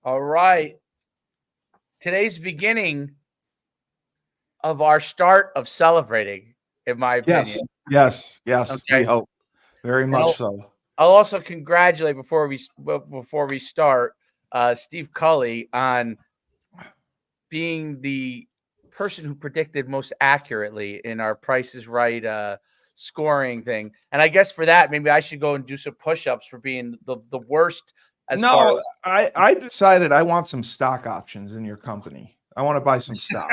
All right. Today's beginning of our start of celebrating, in my opinion. Yes. We Okay. hope very much so. I'll also congratulate before we start Steve Cully on being the person who predicted most accurately in our Price is Right scoring thing. And I guess for that, maybe I should go and do some push-ups for being the worst as far as I decided I want some stock options in your company. I want to buy some stock.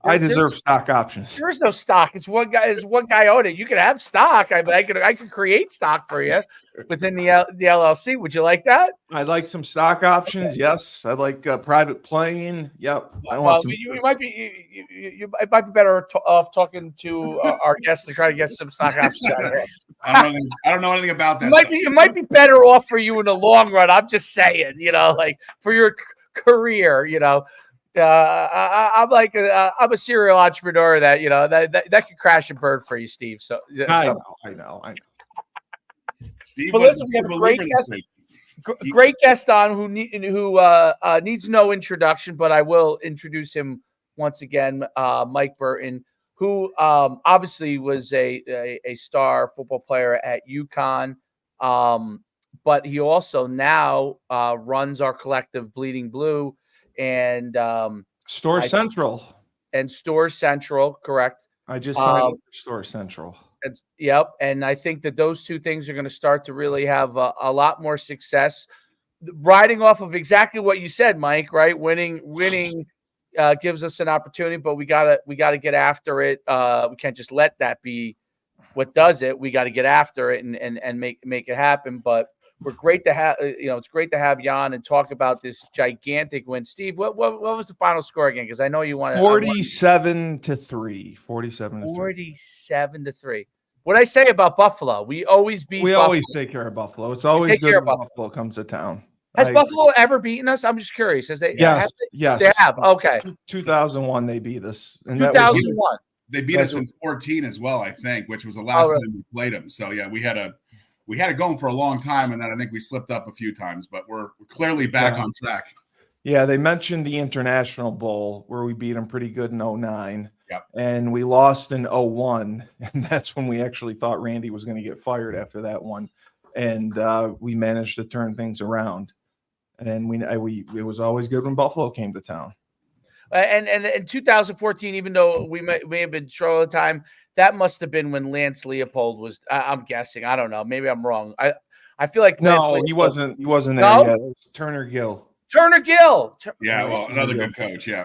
I deserve stock options. There's no stock. It's one guy owned it. You can have stock. I could create stock for you within the LLC. Would you like that? I'd like some stock options. Okay. Yes, I'd like private playing. Yep. I want some. You might be better off talking to our guests to try to get some stock options out of him. I don't know anything about that. It might be better off for you in the long run. I'm just saying, like for your career, I'm a serial entrepreneur that could crash and burn for you, Steve. So I know. Steve, but listen, we have a great guest on who needs no introduction, but I will introduce him once again. Mike Burton, who obviously was a star football player at Uconn, but he also now runs our collective Bleeding Blue. And Store Central, correct. I just signed up for Store Central. Yep. And I think that those two things are going to start to really have a lot more success, riding off of exactly what you said, Mike, right? Winning gives us an opportunity, but we gotta get after it. We can't just let that be what does it. We got to get after it and make it happen. But we're great to have, it's great to have you on and talk about this gigantic win. Steve, what was the final score again? Because I know you wanted 47-3. 47-3. What I say about Buffalo? We always beat. We Buffalo. Always take care of Buffalo. It's always good when Buffalo comes to town. Has Buffalo ever beaten us? I'm just curious. Yes. They have. Okay. 2001 they beat us. And 2001. They beat us in 14 as well, I think, which was the last time we played them. So yeah, we had it going for a long time, and then I think we slipped up a few times, but we're clearly back on track. Yeah, they mentioned the International Bowl where we beat them pretty good in 09. Yep. And we lost in 01, and that's when we actually thought Randy was going to get fired after that one. And we managed to turn things around. And it was always good when Buffalo came to town. And in 2014, even though we may have been short of time, that must have been when Lance Leopold was. I'm guessing. I don't know. Maybe I'm wrong. I feel like he wasn't there yet. It was Turner Gill. Turner Gill. Yeah, well, another good coach. Yeah.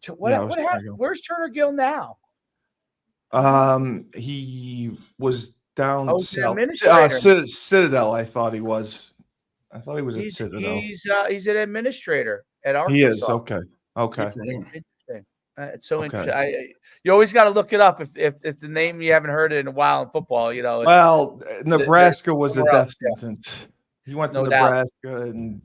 What happened? Where's Turner Gill now? He was down south. Citadel. I thought he was at Citadel. He's an administrator at Arkansas. He is okay. Interesting. It's so interesting. You always got to look it up if the name you haven't heard it in a while in football. Well, Nebraska was a death sentence. He went to Nebraska and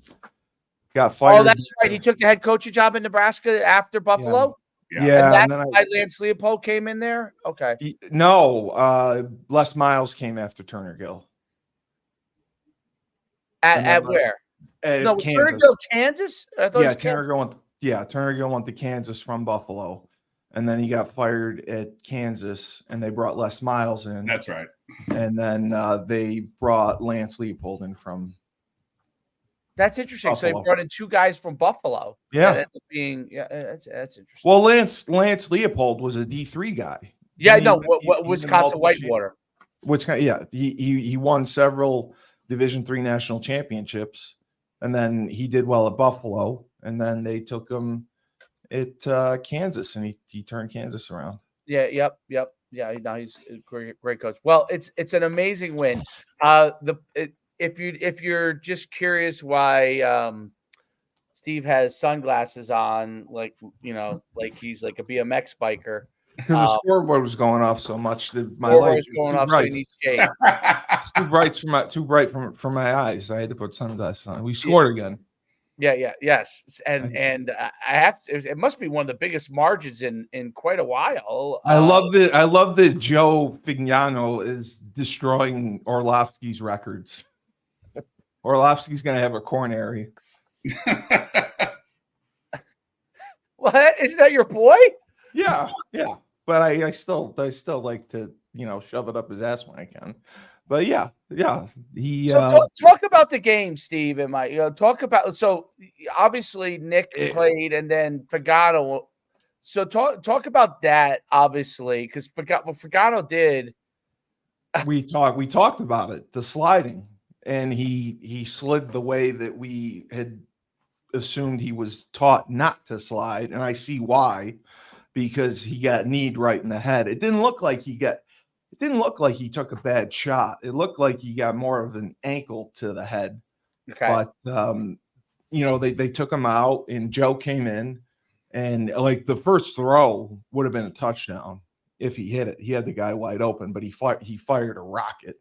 got fired. Oh, that's right. He took the head coaching job in Nebraska after Buffalo. Yeah. And that's why Lance Leopold came in there. Okay. Les Miles came after Turner Gill. At where? Kansas. Turner Gill, Kansas. I thought Turner Gill went to Kansas from Buffalo, and then he got fired at Kansas, and they brought Les Miles in. That's right. And then they brought Lance Leopold in from. That's interesting. Buffalo. So they brought in two guys from Buffalo. Yeah. That ended up being, that's interesting. Well, Lance Leopold was a D3 guy. Yeah, Wisconsin Whitewater. He won several Division III national championships, and then he did well at Buffalo, and then they took him at Kansas, and he turned Kansas around. Yeah, yep. Yeah, now he's a great coach. Well, it's an amazing win. If you're just curious why Steve has sunglasses on, like he's like a BMX biker. Because the scoreboard was going off so much that my light was going off, so he needs shade. too bright from my eyes. I had to put sunglasses on. We scored again. Yes, and I have to. It must be one of the biggest margins in quite a while. I love that Joe Fignano is destroying Orlovsky's records. Orlovsky's going to have a coronary. What? Isn't that your boy? Yeah. But I still like to, shove it up his ass when I can. But yeah. He So talk about the game, Steve, and Mike. Talk about, so obviously Nick played and then Fagano. So talk about that, obviously, because what Fagano did. we talked about it, the sliding, and he slid the way that we had assumed he was taught not to slide, and I see why, because he got kneed right in the head. It didn't look like he took a bad shot. It looked like he got more of an ankle to the head. Okay. But they took him out, and Joe came in, and like the first throw would have been a touchdown if he hit it. He had the guy wide open, but he fired a rocket.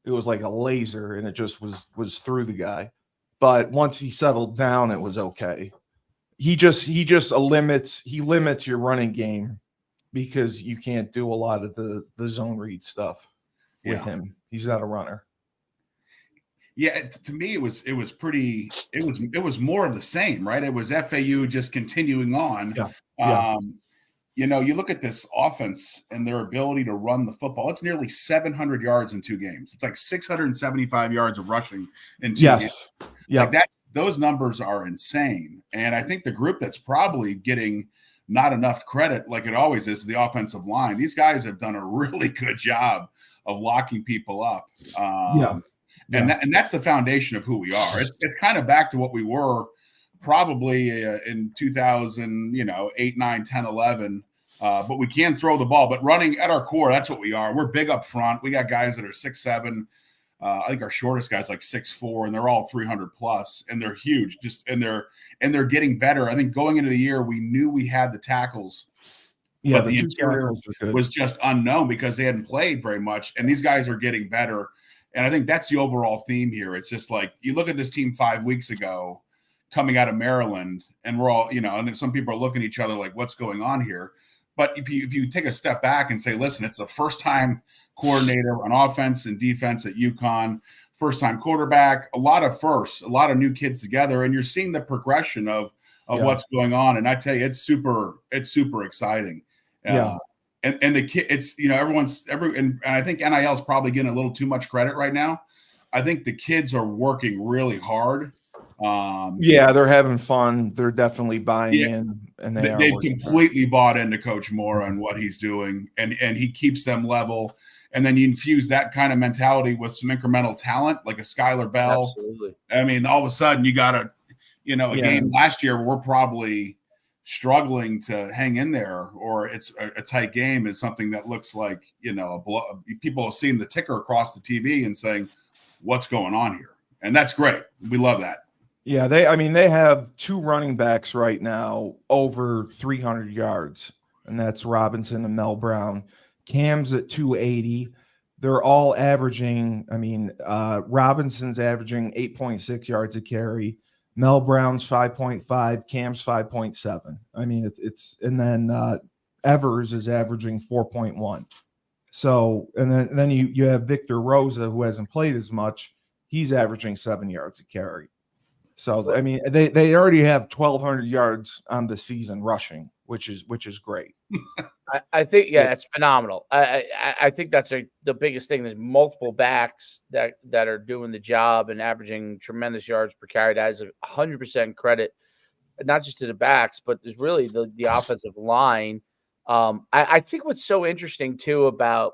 It was like a laser, and it just was through the guy. But once he settled down, it was okay. He just limits your running game because you can't do a lot of the zone read stuff with him. He's not a runner. Yeah, to me, it was more of the same, right? It was FAU just continuing on. Yeah. You look at this offense and their ability to run the football. It's nearly 700 yards in 2 games. It's like 675 yards of rushing in 2 games. Yeah. Like those numbers are insane. And I think the group that's probably getting not enough credit, like it always is, the offensive line. These guys have done a really good job of locking people up. And that's the foundation of who we are. It's kind of back to what we were probably in 2008, 9, 10, 11. But we can throw the ball. But running at our core, that's what we are. We're big up front. We got guys that are 6'7". I think our shortest guy's like 6'4", and they're all 300 plus, and they're huge. And they're getting better. I think going into the year, we knew we had the tackles. Yeah, but the interior was just unknown because they hadn't played very much. And these guys are getting better. And I think that's the overall theme here. It's just like you look at this team 5 weeks ago coming out of Maryland, and we're all, and then some people are looking at each other like, what's going on here? But if you take a step back and say, listen, it's the first time coordinator on offense and defense at Uconn, first time quarterback, a lot of firsts, a lot of new kids together, and you're seeing the progression of what's going on. And I tell you, it's super exciting. And the kid, it's, and I think NIL is probably getting a little too much credit right now. I think the kids are working really hard. They're having fun. They're definitely buying in, and they've completely bought into Coach Moore and what he's doing, and he keeps them level. And then you infuse that kind of mentality with some incremental talent, like a Skylar Bell. Absolutely. I mean, all of a sudden you got a game last year we're probably struggling to hang in there, or it's a tight game, is something that looks like, people are seeing the ticker across the TV and saying, what's going on here? And that's great. We love that. Yeah, they have 2 running backs right now over 300 yards, and that's Robinson and Mel Brown. Cam's at 280. They're all averaging, Robinson's averaging 8.6 yards a carry. Mel Brown's 5.5, Cam's 5.7. And then Evers is averaging 4.1. So, and then you have Victor Rosa, who hasn't played as much. He's averaging 7 yards a carry. So, they already have 1,200 yards on the season rushing, which is great. I think, it's phenomenal. I think that's the biggest thing. There's multiple backs that are doing the job and averaging tremendous yards per carry. That is 100% credit, not just to the backs, but there's really the offensive line. I think what's so interesting too about,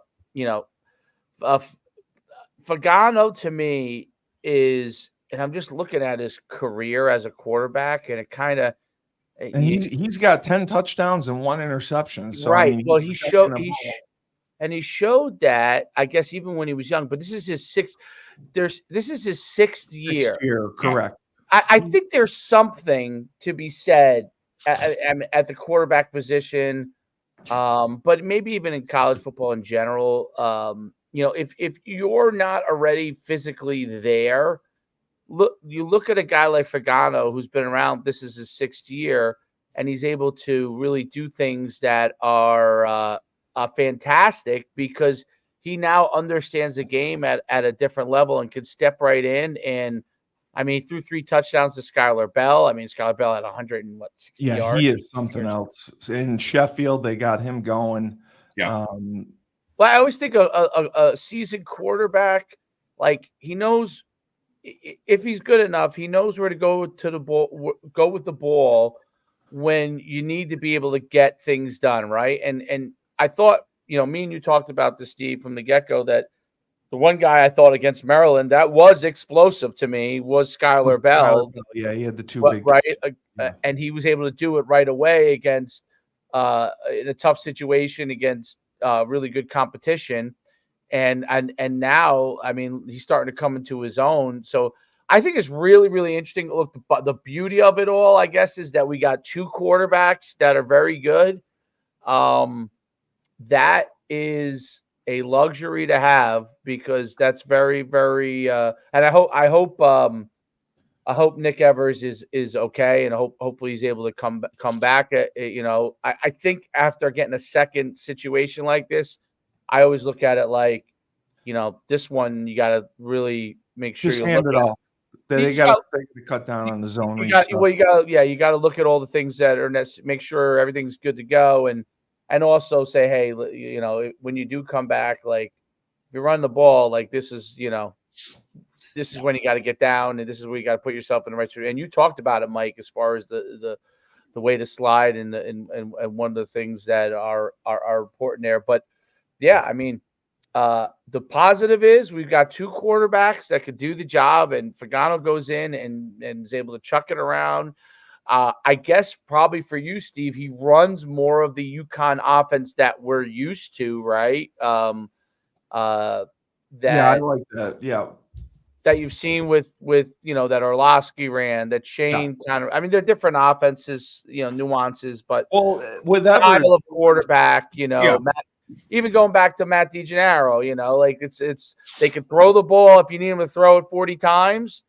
Fagano to me is, and I'm just looking at his career as a quarterback, and it kind of, and he's got 10 touchdowns and 1 interception. So, right. He showed that, I guess, even when he was young. But this is his sixth. This is his sixth year. Correct. I think there's something to be said at the quarterback position, but maybe even in college football in general. If you're not already physically there, look at a guy like Fagano, who's been around. This is his 6th year, and he's able to really do things that are fantastic because he now understands the game at a different level and can step right in and I mean, he threw 3 touchdowns to Skylar Bell. I mean, Skylar Bell had 60 Yeah, yards. he is something else. In Sheffield, they got him going. Yeah. Well, I always think a seasoned quarterback, like he knows if he's good enough, he knows where to go to the ball, go with the ball when you need to be able to get things done, right? And I thought, me and you talked about this, Steve, from the get-go, that the one guy I thought against Maryland that was explosive to me was Skylar Bell. Yeah, he had the 2 big right, yeah. And he was able to do it right away against in a tough situation against really good competition. And now, I mean, he's starting to come into his own. So I think it's really, really interesting. Look, the beauty of it all, I guess, is that we got 2 quarterbacks that are very good. That is a luxury to have, because that's very, very and I hope Nick Evers is okay, and hopefully he's able to come back. I think after getting a second situation like this, I always look at it like, this one you got to really make sure Just you hand look it at. off. They got to cut down on the zone read stuff. You got to look at all the things that are necessary, make sure everything's good to go, and also say, hey, when you do come back, like if you run the ball, like this is when you got to get down, and this is where you got to put yourself in the right situation. And you talked about it, Mike, as far as the way to slide and one of the things that are important there. But yeah, I mean, the positive is we've got 2 quarterbacks that could do the job, and Fagano goes in and is able to chuck it around. I guess probably for you, Steve, he runs more of the Uconn offense that we're used to, right? Yeah, I like that. Yeah. That you've seen with that Orlovsky ran, that Shane kind of. I mean, they're different offenses, nuances, but with that style of quarterback, Matt, even going back to Matt DeGennaro, like it's they can throw the ball if you need them to throw it 40 times,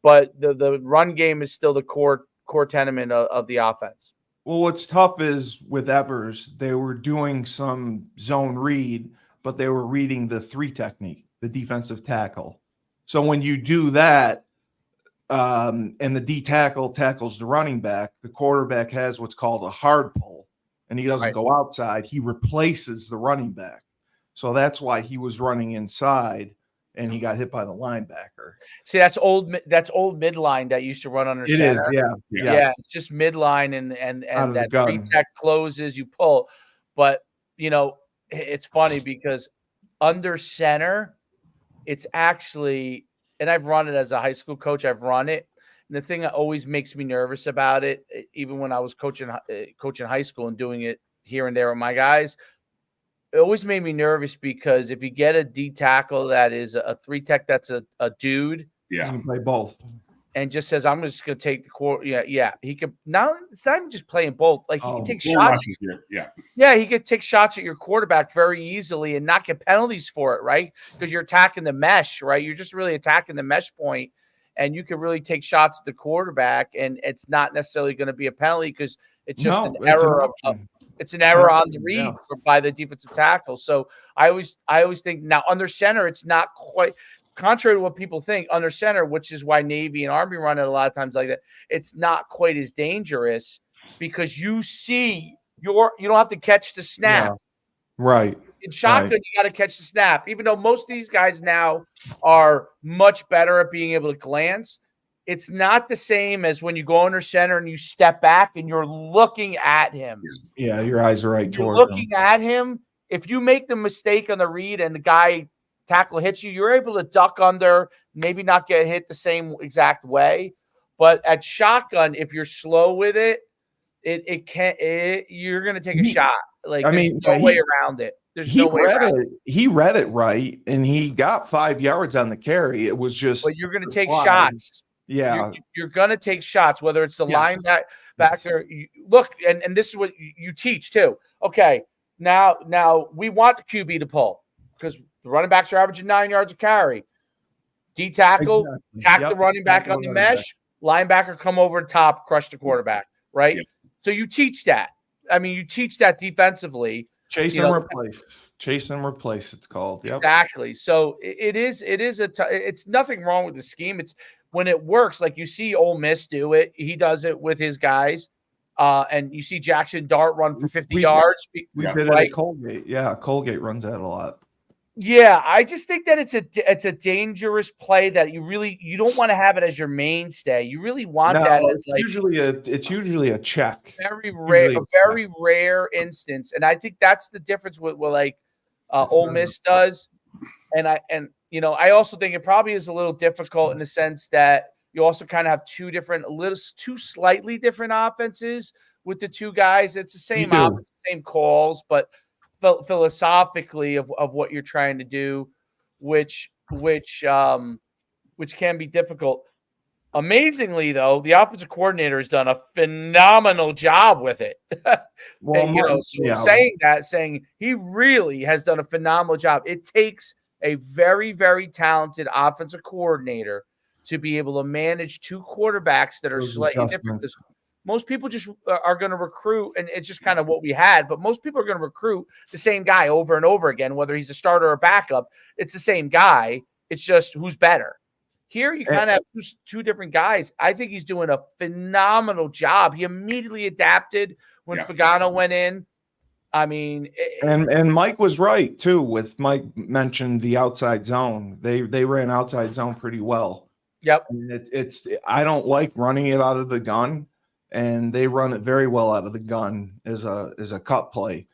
but the run game is still the core tenement of the offense. Well, what's tough is with Evers, they were doing some zone read, but they were reading the 3 technique, the defensive tackle. So when you do that, and the D tackle tackles the running back, the quarterback has what's called a hard pull, and he doesn't go outside. He replaces the running back. So that's why he was running inside, and he got hit by the linebacker. See, that's old midline that used to run under center. It is, yeah. It's just midline, and that 3 tech closes, you pull. But it's funny because under center, it's actually, and I've run it as a high school coach. I've run it. And the thing that always makes me nervous about it, even when I was coaching high school and doing it here and there with my guys, it always made me nervous because if you get a D tackle that is a 3 tech, that's a dude. Yeah. You can play both. And just says, I'm just going to take the court. Yeah. He could now. It's not even just playing both. Like he can take shots. Yeah. He could take shots at your quarterback very easily and not get penalties for it, right? Because you're attacking the mesh, right? You're just really attacking the mesh point, and you can really take shots at the quarterback, and it's not necessarily going to be a penalty because it's just an error. It's an error on the read by the defensive tackle. So I always think now under center, it's not quite. Contrary to what people think, under center, which is why Navy and Army run it a lot of times like that, it's not quite as dangerous because you don't have to catch the snap. Yeah. Right. In shotgun, you got to catch the snap. Even though most of these guys now are much better at being able to glance, it's not the same as when you go under center and you step back and you're looking at him. Yeah, your eyes are right towards him. Looking at him, if you make the mistake on the read and the guy tackle hits you, you're able to duck under, maybe not get hit the same exact way. But at shotgun, if you're slow with it, you're going to take a shot. Like, there's no way around it. There's no way around it. He read it right, and he got 5 yards on the carry. It was just. But you're going to take shots. Yeah. You're going to take shots, whether it's the linebacker. Look, and this is what you teach too. Okay, now we want the QB to pull because the running backs are averaging 9 yards a carry. D tackle, tack the running back on the mesh. Linebacker come over the top, crush the quarterback, right? Yep. So you teach that. I mean, you teach that defensively. Chase and replace. Chase and replace, it's called. Yep. Exactly. So it's nothing wrong with the scheme. when it works, like you see Ole Miss do it, he does it with his guys. And you see Jackson Dart run for 50 yards. We did it at Colgate. Yeah, Colgate runs that a lot. Yeah, I just think that it's a dangerous play that you don't want to have it as your mainstay. You really want that as like it's usually a check. Very rare instance, and I think that's the difference with what like Ole Miss does. And I also think it probably is a little difficult in the sense that you also kind of have two slightly different offenses with the two guys. It's the same offense, same calls, but philosophically of what you're trying to do, which can be difficult. Amazingly, though, the offensive coordinator has done a phenomenal job with it. Saying he really has done a phenomenal job. It takes a very, very talented offensive coordinator to be able to manage two quarterbacks that are slightly different. Most people just are going to recruit, and it's just kind of what we had, but most people are going to recruit the same guy over and over again, whether he's a starter or a backup. It's the same guy. It's just who's better. Here, you kind of have two different guys. I think he's doing a phenomenal job. He immediately adapted when Fagano went in. I mean, and Mike was right too. With Mike mentioned the outside zone, they ran outside zone pretty well. Yep. And I don't like running it out of the gun, and they run it very well out of the gun as a cut play,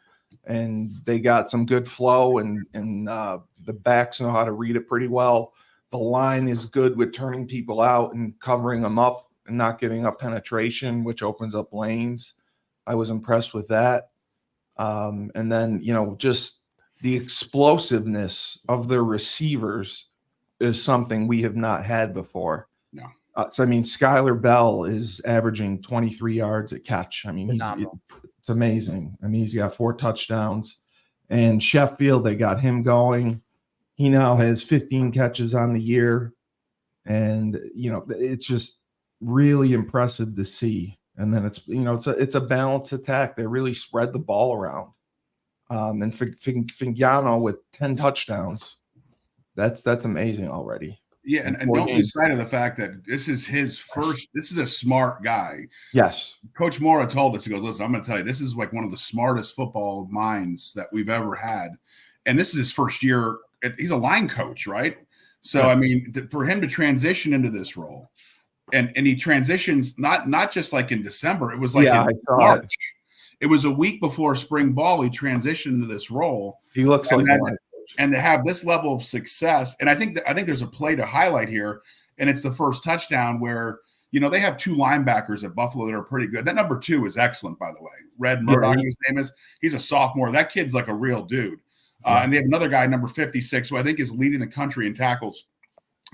and they got some good flow, and the backs know how to read it pretty well. The line is good with turning people out and covering them up and not giving up penetration, which opens up lanes. I was impressed with that. And then, just the explosiveness of their receivers is something we have not had before. No. So, Skylar Bell is averaging 23 yards a catch. It's amazing. He's got 4 touchdowns. And Sheffield, they got him going. He now has 15 catches on the year. And, it's just really impressive to see. And then it's a balanced attack. They really spread the ball around. And Fagano with 10 touchdowns. That's amazing already. Yeah, and don't lose sight of the fact that this is his first. This is a smart guy. Yes. Coach Mora told us, he goes, listen, I'm going to tell you, this is like one of the smartest football minds that we've ever had. And this is his first year. He's a line coach, right? So, for him to transition into this role, and he transitions not just like in December. It was like in March. It was a week before spring ball. He transitioned into this role. He looks like and to have this level of success. And I think there's a play to highlight here, and it's the first touchdown where they have 2 linebackers at Buffalo that are pretty good. That number 2 is excellent, by the way. Red Murdoch, his name is. He's a sophomore. That kid's like a real dude. And they have another guy, number 56, who I think is leading the country in tackles.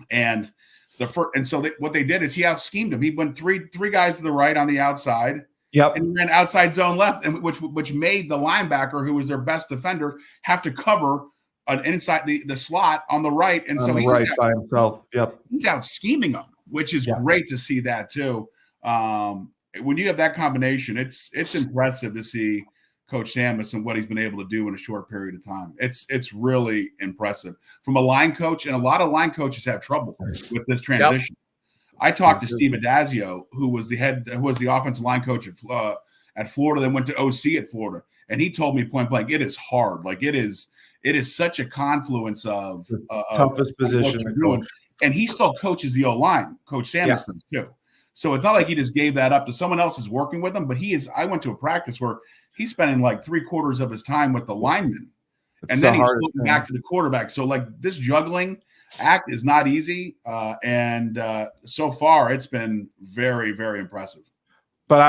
And what they did is he out schemed him. He went three guys to the right on the outside. Yep. And he ran outside zone left, and which made the linebacker, who was their best defender, have to cover an inside the slot on the right. And so he's right by himself. Yep. He's out scheming them, which is great to see that too. When you have that combination, it's impressive to see Coach Samus and what he's been able to do in a short period of time. It's really impressive from a line coach, and a lot of line coaches have trouble with this transition. Yep. I talked to Steve Adazio, who was the offensive line coach at Florida, then went to OC at Florida, and he told me point blank, it is hard. Like it is such a confluence of toughest position you're doing. And he still coaches the O-line, Coach Samus too. So it's not like he just gave that up to someone else is working with him, but I went to a practice where he's spending like 3/4 of his time with the linemen, and then he's looking back to the quarterback. So like this juggling act is not easy, and so far it's been very, very impressive. But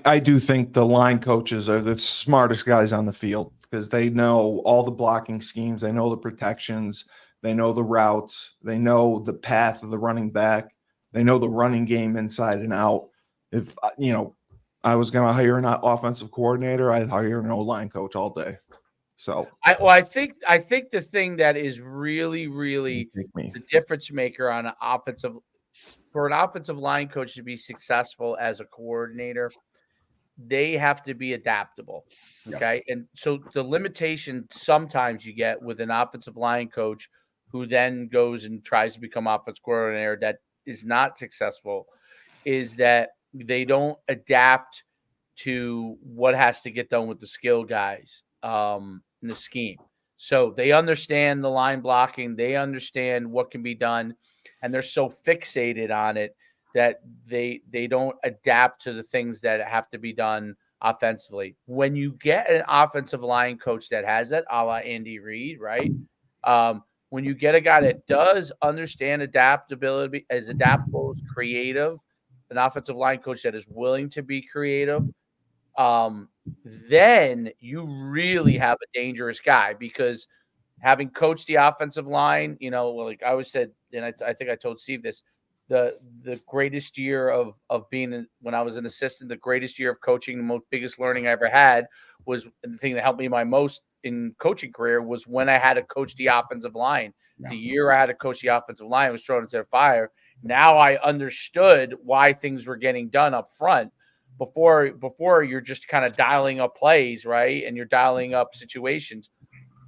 I do think the line coaches are the smartest guys on the field because they know all the blocking schemes, they know the protections, they know the routes, they know the path of the running back, they know the running game inside and out. If I was going to hire an offensive coordinator, I'd hire an O-line coach all day. So I think the thing that is really, really the difference maker on an offensive line coach to be successful as a coordinator, they have to be adaptable. Okay. Yeah. And so the limitation sometimes you get with an offensive line coach who then goes and tries to become offensive coordinator that is not successful is that they don't adapt to what has to get done with the skill guys in the scheme. So they understand the line blocking, they understand what can be done, and they're so fixated on it that they don't adapt to the things that have to be done offensively. When you get an offensive line coach that has that, a la Andy Reid, right? When you get a guy that does understand adaptability, is adaptable, is creative, an offensive line coach that is willing to be creative, then you really have a dangerous guy, because having coached the offensive line, like I always said, and I think I told Steve this, the greatest year of being when I was an assistant, the greatest year of coaching, the most biggest learning I ever had was the thing that helped me my most in coaching career was when I had to coach the offensive line. Yeah. The year I had to coach the offensive line, I was thrown into the fire. Now I understood why things were getting done up front. Before you're just kind of dialing up plays, right? And you're dialing up situations.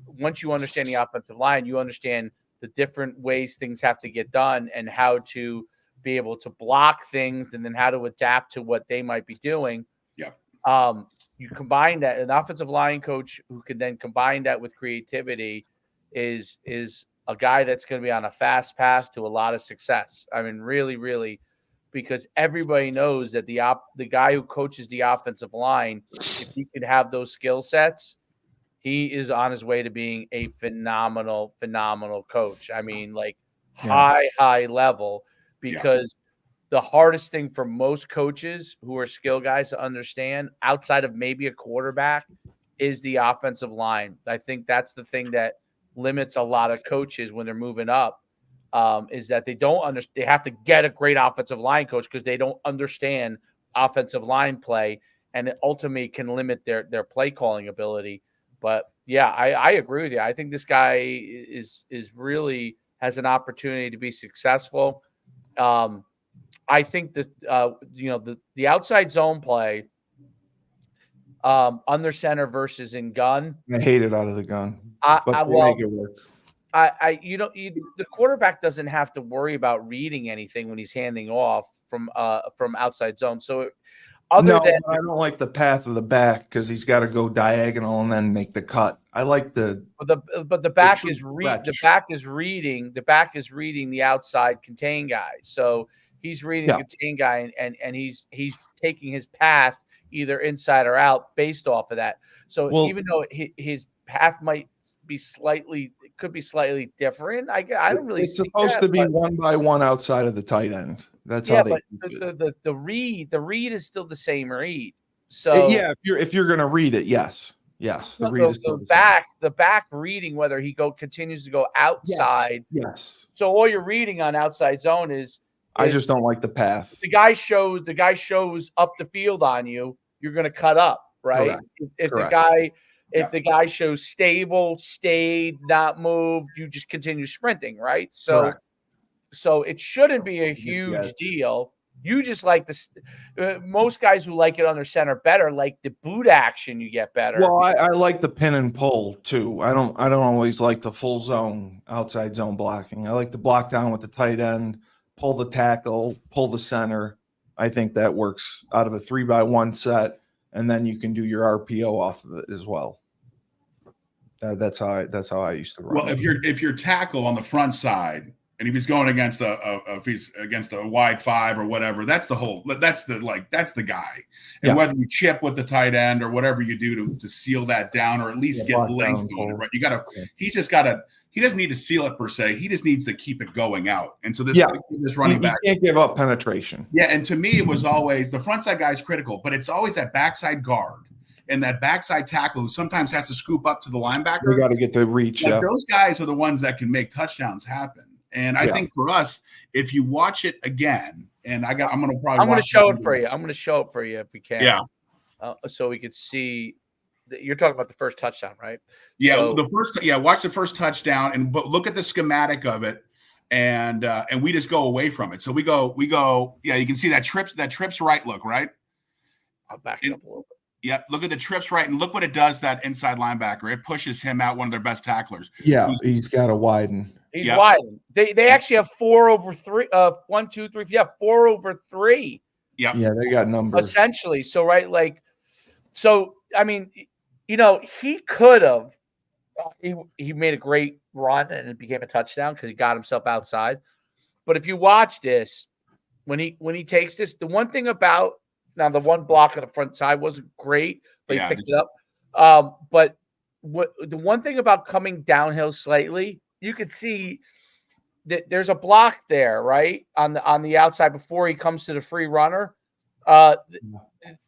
Once you understand the offensive line, you understand the different ways things have to get done and how to be able to block things and then how to adapt to what they might be doing. Yeah. You combine that, an offensive line coach who can then combine that with creativity is a guy that's going to be on a fast path to a lot of success. I mean, really, really, because everybody knows that the guy who coaches the offensive line, if he could have those skill sets, he is on his way to being a phenomenal coach. I mean, like high level, because the hardest thing for most coaches who are skill guys to understand outside of maybe a quarterback is the offensive line. I think that's the thing that limits a lot of coaches when they're moving up, is that they don't understand. They have to get a great offensive line coach because they don't understand offensive line play, and it ultimately can limit their play calling ability. But yeah, I agree with you. I think this guy is really has an opportunity to be successful. I think that the outside zone play, under center versus in gun. I hate it out of the gun. Make it work. The quarterback doesn't have to worry about reading anything when he's handing off from outside zone. So I don't like the path of the back because he's got to go diagonal and then make the cut. I like the back is reading the outside contain guy. So he's reading the contain guy and he's taking his path either inside or out based off of that. So even though his path might be slightly different, I don't really. It's supposed to be 1 by 1 outside of the tight end. That's how they. But the read is still the same read. So if you're going to read it, yes, the read is still the back reading whether he continues to go outside. Yes. So all you're reading on outside zone is I just don't like the path. The guy shows up the field on you. You're going to cut up, right? Correct. If the guy shows stayed, not moved, you just continue sprinting, right? So. Correct. So it shouldn't be a huge deal. You just like most guys who like it under center better, like the boot action you get better. Well, I like the pin and pull too. I don't always like the full zone, outside zone blocking. I like to block down with the tight end, pull the tackle, pull the center. I think that works out of a 3 by 1 set, and then you can do your RPO off of it as well. That's how I used to run. Well, if you're tackle on the front side. And if he's going against a wide 5 or whatever, that's the guy. And whether you chip with the tight end or whatever you do to seal that down or at least get length on it, right? He doesn't need to seal it per se. He just needs to keep it going out. And so this running back can't give up penetration. Yeah, and to me it was always the front side guy is critical, but it's always that backside guard and that backside tackle who sometimes has to scoop up to the linebacker. You got to get the reach. Those guys are the ones that can make touchdowns happen. And I think for us, if you watch it again, and I'm going to show it for you. I'm going to show it for you if we can. Yeah. So we could see. You're talking about the first touchdown, right? Yeah, watch the first touchdown but look at the schematic of it, and we just go away from it. So we go. Yeah, you can see that trips right look, right? I'll back it up a little bit. Yeah, look at the trips right, and look what it does. That inside linebacker, it pushes him out, one of their best tacklers. Yeah, he's got to widen. He's wide. They actually have 4 over 3. 1, 2, 3. Yeah, 4 over 3. Yep. Yeah, they got numbers. Essentially. So, right, like, so, I mean, he could have. He made a great run and it became a touchdown because he got himself outside. But if you watch this, when he takes this, the one thing about now the one block on the front side wasn't great, but he picked it up. But the one thing about coming downhill slightly, you could see that there's a block there, right, on the outside before he comes to the free runner.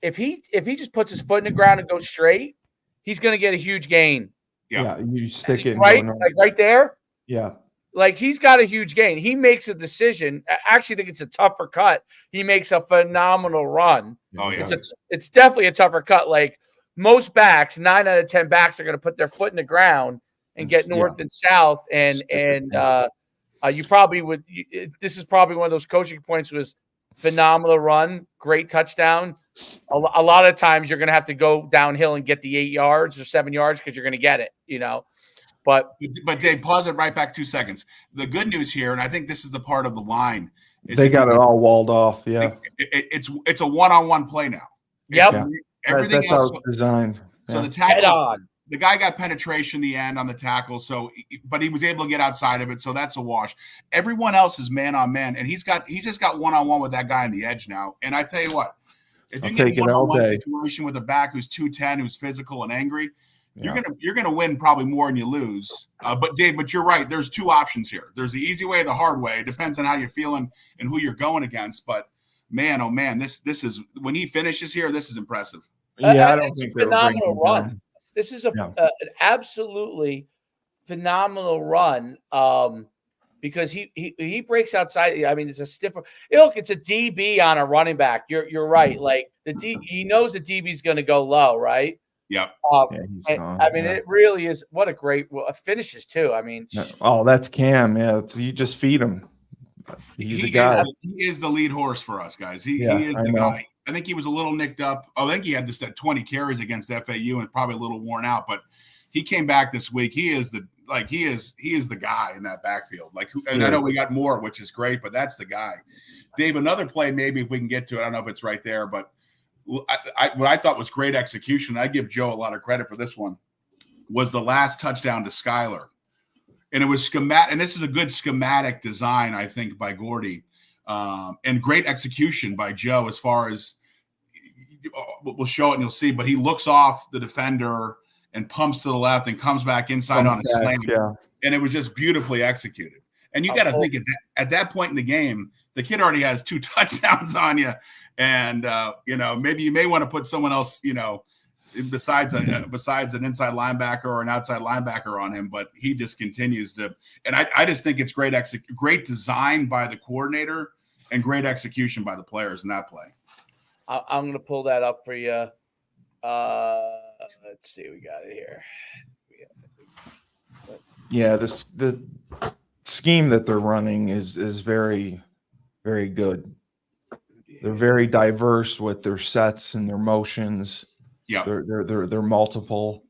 If he just puts his foot in the ground and goes straight, he's going to get a huge gain. Yeah, you stick it right, like right there. Yeah. Like he's got a huge gain. He makes a decision. I actually think it's a tougher cut. He makes a phenomenal run. Oh yeah, it's definitely a tougher cut. Like most backs, 9 out of 10 backs are going to put their foot in the ground and get north and south. And you probably would. This is probably one of those coaching points. Was phenomenal run, great touchdown. A lot of times you're going to have to go downhill and get the 8 yards or 7 yards because you're going to get it. But Dave, pause it right back 2 seconds. The good news here, and I think this is the part of the line, is they got it all walled off. Yeah, it's a one-on-one play now. Yep, everything that's else how it's designed. So the tackles, the guy got penetration in the end on the tackle. So, but he was able to get outside of it. So that's a wash. Everyone else is man on man, and he's just got one-on-one with that guy on the edge now. And I tell you what, if you get one-on-one situation with a back who's 210, who's physical and angry. Yeah. You're gonna win probably more than you lose. But Dave, you're right. There's 2 options here. There's the easy way, the hard way. It depends on how you're feeling and who you're going against. But man, oh man, this is when he finishes here. This is impressive. Yeah, I don't think it's a phenomenal run. This is an absolutely phenomenal run. Because he breaks outside. I mean, it's a stiffer. Look, it's a DB on a running back. You're right. Like he knows the DB's going to go low, right? Yep. It really is. What a great finishes too. I mean, that's Cam. Yeah, you just feed him. He's the guy. He is the lead horse for us, guys. He is the guy. I think he was a little nicked up. I think he had this at 20 carries against FAU and probably a little worn out, but he came back this week. He is the guy in that backfield. And I know we got more, which is great, but that's the guy. Dave, another play, maybe if we can get to it. I don't know if it's right there, but what I thought was great execution, I give Joe a lot of credit for this one, was the last touchdown to Skyler. And it was schematic, and this is a good schematic design, I think, by Gordy, and great execution by Joe as far as we'll show it and you'll see, but he looks off the defender and pumps to the left and comes back inside on a slam. Yeah. And it was just beautifully executed. And you got to think at that point in the game, the kid already has 2 touchdowns on you. And, maybe you may want to put someone else, besides an inside linebacker or an outside linebacker on him, but he just continues to. And I just think it's great design by the coordinator and great execution by the players in that play. I'm going to pull that up for you. Let's see, we got it here. Yeah, the scheme that they're running is very, very good. They're very diverse with their sets and their motions. Yeah, they're multiple.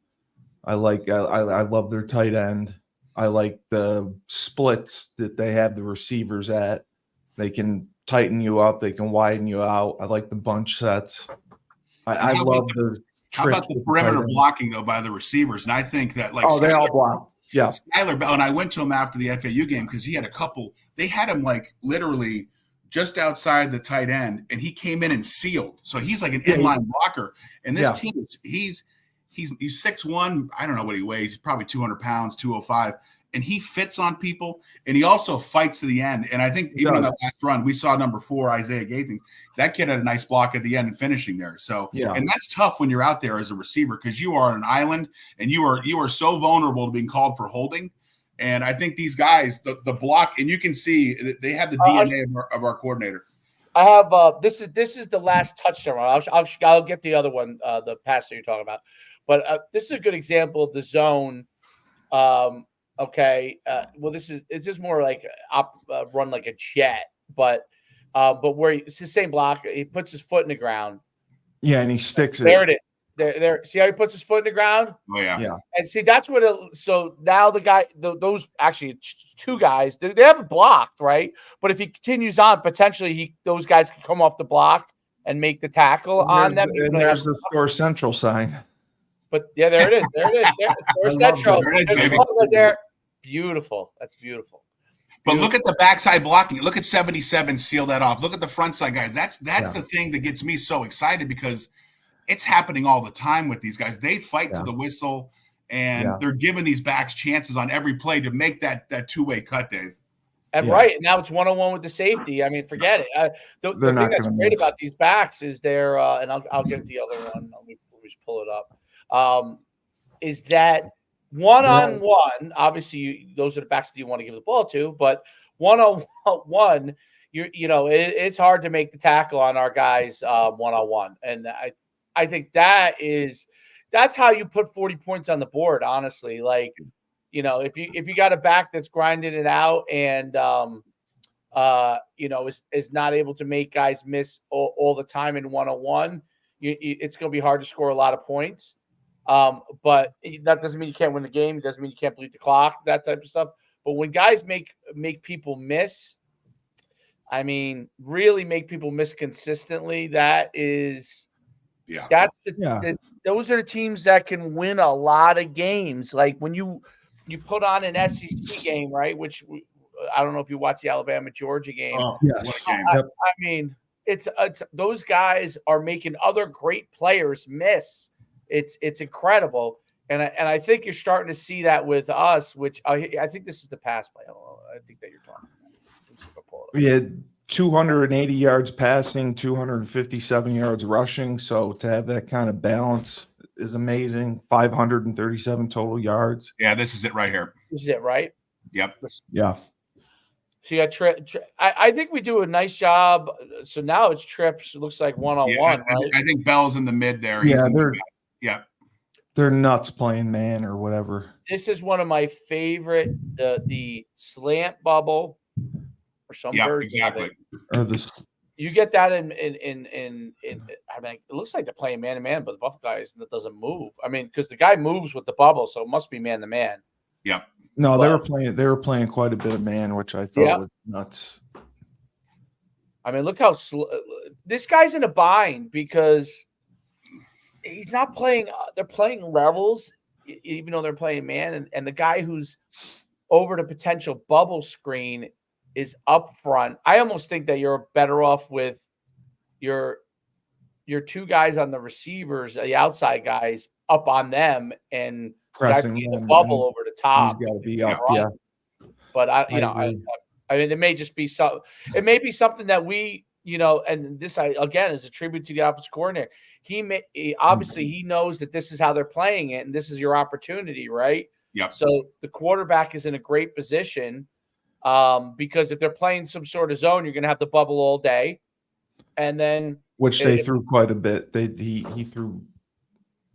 I love their tight end. I like the splits that they have the receivers at. They can tighten you up. They can widen you out. I like the bunch sets. I love the. How about the perimeter blocking though by the receivers? And I think that they all block. Yeah, Skyler Bell, and I went to him after the FAU game because he had a couple. They had him literally just outside the tight end, and he came in and sealed. So he's like an inline blocker. And this kid, he's 6'1". I don't know what he weighs. He's probably 200 pounds, 205. And he fits on people, and he also fights to the end. And I think even on that last run, we saw number 4, Isaiah Gathings. That kid had a nice block at the end and finishing there. So, and that's tough when you're out there as a receiver because you are on an island and you are so vulnerable to being called for holding. And I think these guys, the block, and you can see they have the DNA of our coordinator. I have this is the last touchdown. I'll get the other one, the pass that you're talking about. But this is a good example of the zone. Okay. It's just more like run like a jet, but where it's the same block. He puts his foot in the ground. Yeah, and he sticks it. There it is. There. See how he puts his foot in the ground? Oh yeah. Yeah. And see, that's what so now the guy, those actually two guys, they have it blocked, right? But if he continues on, potentially those guys can come off the block and make the tackle on them. And there's the Score Central sign. But yeah, there it is. There's Score Central. There it is, There's baby. one right there. Beautiful. That's beautiful. But look at the backside blocking. Look at 77 seal that off. Look at the front side guys. That's the thing that gets me so excited because it's happening all the time with these guys. They fight to the whistle, and they're giving these backs chances on every play to make that two-way cut, Dave. And right now it's 1-on-1 with the safety. I mean, forget it. The thing that's great about these backs is they're and I'll get the other one. Let me just pull it up. Is that one-on-one? Obviously, those are the backs that you want to give the ball to, but one-on-one, it's hard to make the tackle on our guys one-on-one, and I think that's how you put 40 points on the board. Honestly, like if you got a back that's grinding it out and is not able to make guys miss all the time in one-on-one, it's going to be hard to score a lot of points. But that doesn't mean you can't win the game. It doesn't mean you can't bleed the clock, that type of stuff. But when guys make people miss, I mean, really make people miss consistently, those are the teams that can win a lot of games. Like when you put on an SEC game, right? Which I don't know if you watch the Alabama-Georgia game. Oh, yes. What a game. I mean, it's those guys are making other great players miss. It's incredible, and I think you're starting to see that with us. Which I think this is the pass play. I think that you're talking about. We had 280 yards passing, 257 yards rushing. So to have that kind of balance is amazing. 537 total yards. Yeah, this is it right here. This is it, right? Yep. Yeah. So you got I think we do a nice job. So now it's trips. It looks like one-on-one, right? I think Bell's in the mid there. They're nuts playing man or whatever. This is one of my favorite, the slant bubble or some version of it. Or this. You get that in I mean, it looks like they're playing man-to-man, but the Buff guys doesn't move. I mean, because the guy moves with the bubble, so it must be man-to-man. Yep. No, they were playing quite a bit of man, which I thought was nuts. I mean, look how this guy's in a bind because he's not playing. They're playing levels, even though they're playing man, and the guy who's over the potential bubble screen is up front. I almost think that you're better off with your two guys on the receivers, the outside guys, up on them and pressing the bubble over the top. He's got to be up, But I mean, it may just be it may be something that we, and this again is a tribute to the offensive coordinator. Obviously he knows that this is how they're playing it, and this is your opportunity, right? Yeah. So the quarterback is in a great position because if they're playing some sort of zone, you're going to have the bubble all day, and then they threw quite a bit. He threw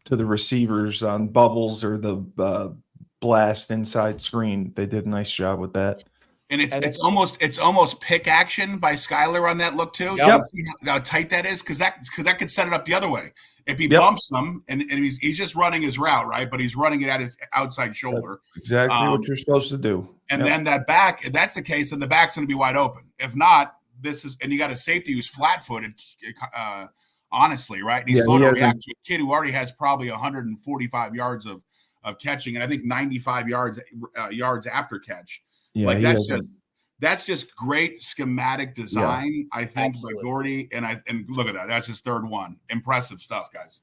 to the receivers on bubbles or the blast inside screen. They did a nice job with that. And it's almost pick action by Skyler on that look too. Yep. You see how tight that is because that could set it up the other way. If he bumps them and he's just running his route, right? But he's running it at his outside shoulder. That's exactly what you're supposed to do. And then that back, if that's the case, then the back's going to be wide open. If not, and you got a safety who's flat-footed. Honestly, right? And he's slow to react to a kid who already has probably 145 yards of catching, and I think 95 yards after catch. Yeah, like that's just great schematic design, I think, by Gordy. And look at that. That's his third one. Impressive stuff, guys.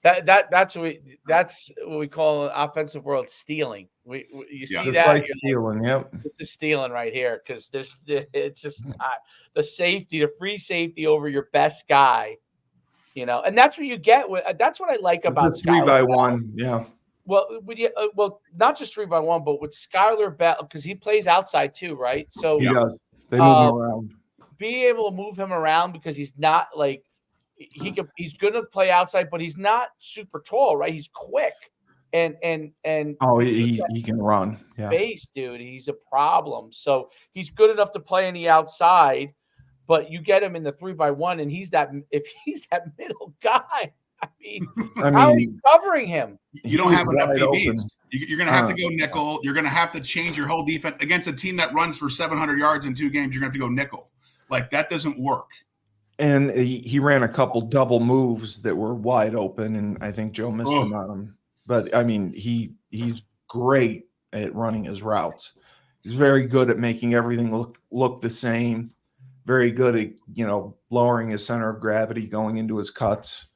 That's what we call in offensive world stealing. You see that right stealing, this is stealing right here because it's just the safety, the free safety over your best guy. And that's what you get with. That's what I like about Skyler 3-by-1. Yeah. Well, not just 3-by-1, but with Skyler Bell because he plays outside too, right? So he does. They move him around. Be able to move him around because he's not like he's good to play outside, but he's not super tall, right? He's quick and he can run. Space, dude. He's a problem. So he's good enough to play on the outside. But you get him in the 3-by-1, and if he's that middle guy, I How are you covering him? You don't have enough DBs. Open. You're going to have to go nickel. You're going to have to change your whole defense against a team that runs for 700 yards in 2 games. You're going to have to go nickel. Like, that doesn't work. And he ran a couple double moves that were wide open, and I think Joe missed them on him. But I mean, he's great at running his routes. He's very good at making everything look the same. Very good at lowering his center of gravity, going into his cuts.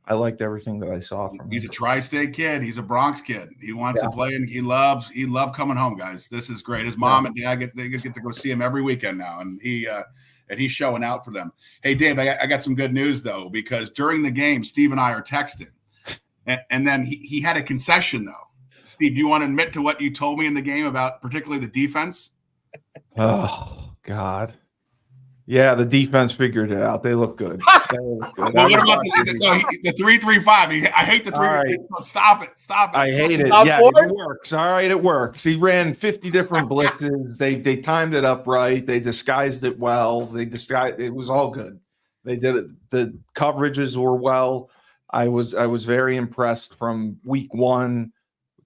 I liked everything that I saw from him. He's a tri-state kid. He's a Bronx kid. He wants to play, and he loved coming home, guys. This is great. His mom and dad get to go see him every weekend now, and he's showing out for them. Hey, Dave, I got some good news though, because during the game, Steve and I are texting, and then he had a concession though. Steve, do you want to admit to what you told me in the game about particularly the defense? Oh God. Yeah, the defense figured it out. They look good. Well, what about the 3-3-5? I hate the 3. Right. Stop it. I hate it. Yeah, it works. All right, it works. He ran 50 different blitzes. They timed it up right. They disguised it well. It was all good. They did it. The coverages were well. I was very impressed from week 1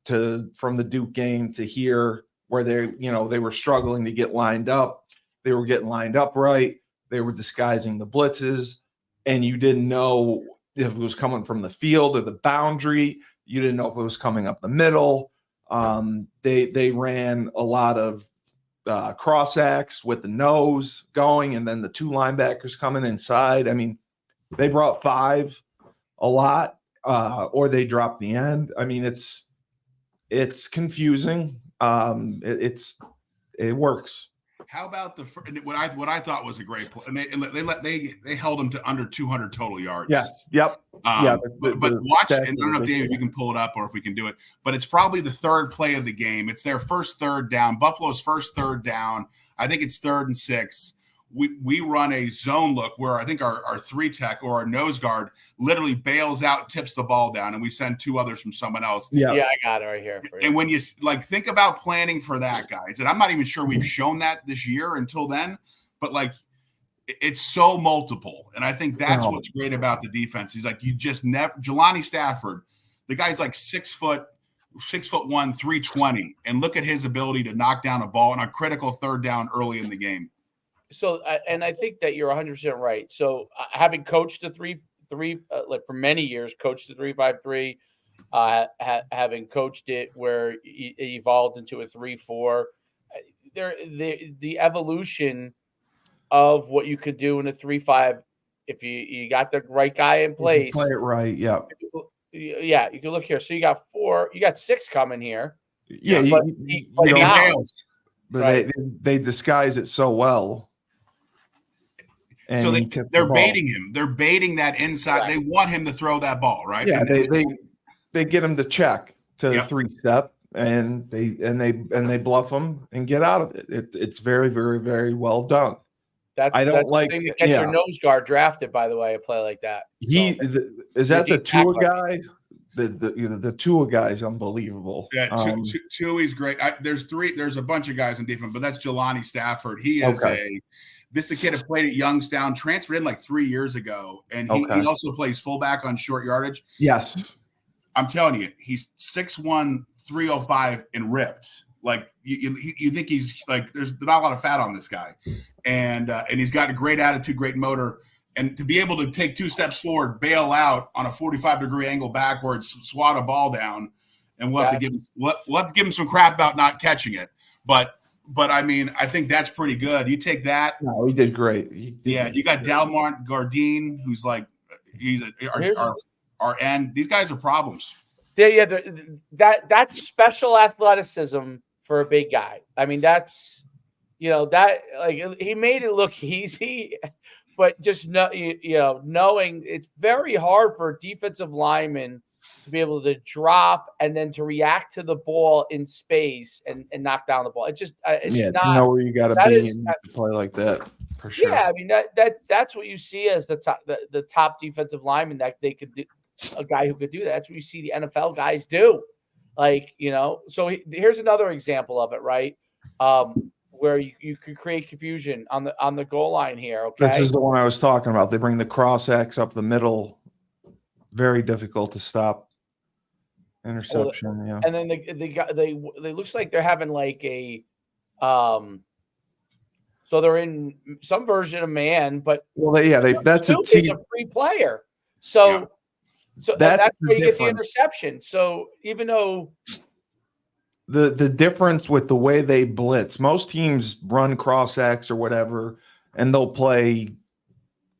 from the Duke game to here, where they were struggling to get lined up. They were getting lined up right. They were disguising the blitzes, and you didn't know if it was coming from the field or the boundary. You didn't know if it was coming up the middle. They ran a lot of cross acts with the nose going, and then the 2 linebackers coming inside. I mean, they brought 5 a lot, or they dropped the end. I mean, it's confusing. It works. How about what I thought was a great play? And they held them to under 200 total yards. Yes. Yep. But watch, and I don't know, Dave, if you can pull it up or if we can do it. But it's probably the 3rd play of the game. It's their first 3rd down. Buffalo's first 3rd down. I think it's 3rd and 6. We run a zone look where I think our 3 tech or our nose guard literally bails out, tips the ball down, and we send 2 others from someone else. Yeah, I got it right here. And when you think about planning for that, guys, and I'm not even sure we've shown that this year until then, but it's so multiple. And I think that's what's great about the defense. He's like, you just never, Jelani Stafford, the guy's like 6'1", 320, and look at his ability to knock down a ball on a critical 3rd down early in the game. So, and I think that you're 100% right. So, having coached the 3-3, for many years, coached the 3-5-3, having coached it where it evolved into a 3-4, the evolution of what you could do in a 3-5, if you got the right guy in place, play it right. Yeah. Yeah, you can look here. So you got 4, you got 6 coming here. Yeah, but they disguise it so well. And so they're baiting him. They're baiting that inside. Right. They want him to throw that ball, right? Yeah, they get him to check to the 3-step, and they bluff him and get out of it. It's very, very, very well done. That's the thing that gets your nose guard drafted. By the way, a play like that. Is that the Tua guy? The Tua guy is unbelievable. Yeah, Tua's great. There's a bunch of guys in defense, but that's Jelani Stafford. He is This is a kid who played at Youngstown, transferred in 3 years ago, and he also plays fullback on short yardage. Yes. I'm telling you, he's 6'1", 305 and ripped. You think he's there's not a lot of fat on this guy. And he's got a great attitude, great motor. And to be able to take 2 steps forward, bail out on a 45-degree angle backwards, swat a ball down, and we'll have to give him some crap about not catching it. But I mean, I think that's pretty good. You take that. No, he did great. You got Dalmart Gardine, who's our end. These guys are problems. That's special athleticism for a big guy. I mean, that's he made it look easy, but just knowing it's very hard for defensive linemen to be able to drop and then to react to the ball in space and knock down the ball. It's not. You know where you got to be and play like that for sure. Yeah, I mean that's what you see as the top defensive lineman that they could do. A guy who could do that. That's what you see the NFL guys do. So here's another example of it, right? Where you could create confusion on the goal line here. Okay, this is the one I was talking about. They bring the cross X up the middle. very difficult to stop. Interception, yeah. And then they looks like they're having like a so they're in some version of man, but that's a Snoop team. is a free player. So that's where you get the interception. So even though the difference with the way they blitz, most teams run cross X or whatever, and they'll play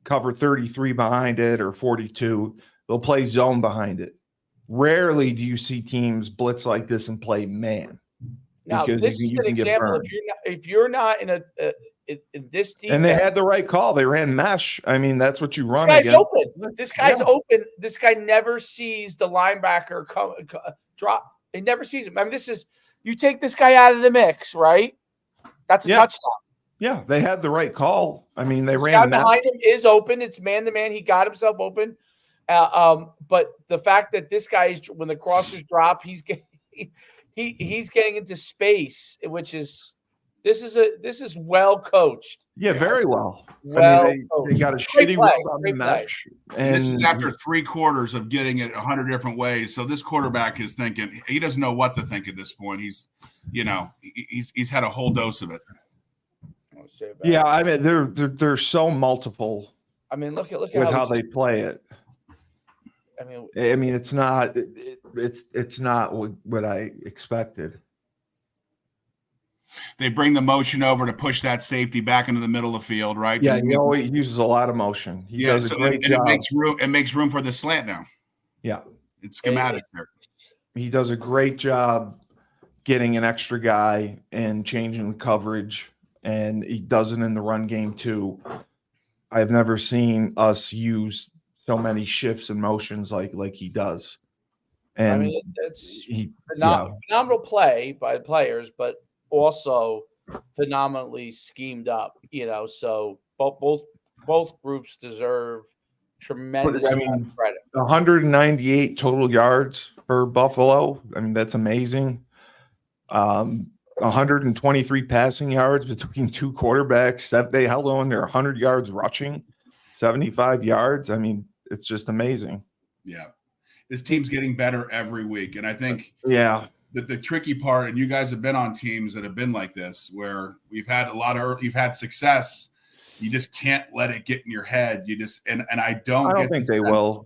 cover 33 behind it or 42. They'll play zone behind it. Rarely do you see teams blitz like this and play man. Now this is an example. If you're not in this defense, and they had the right call. They ran mesh. I mean, that's what you run. This guy's open. This guy's open. This guy never sees the linebacker drop. He never sees him. I mean, you take this guy out of the mix, right? That's a touchdown. Yeah, they had the right call. I mean, they ran. Guy behind him is open. It's man to man. He got himself open. But the fact that this guy is, when the crossers drop, he's getting into space, which is this is well coached. Yeah, very well. Well, they got a shitty route on the mesh, and this is after 3 quarters of getting it 100 different ways. So this quarterback is thinking, he doesn't know what to think at this point. He's had a whole dose of it. Yeah, I mean they're so multiple. I mean, look at how they play it. I mean, it's not what I expected. They bring the motion over to push that safety back into the middle of the field, right? Yeah, he always uses a lot of motion. He does a great job. It makes room for the slant now. Yeah, it's schematics there. He does a great job getting an extra guy and changing the coverage, and he does it in the run game too. I've never seen us use so many shifts and motions like he does. And I mean, it's phenomenal play by the players, but also phenomenally schemed up. So both groups deserve tremendous credit. 198 total yards for Buffalo. I mean, that's amazing. 123 passing yards between 2 quarterbacks. They held on their 100 yards rushing, 75 yards. I mean, it's just amazing. Yeah. This team's getting better every week. And I think that the tricky part, and you guys have been on teams that have been like this, where you've had success. You just can't let it get in your head. I don't think they will.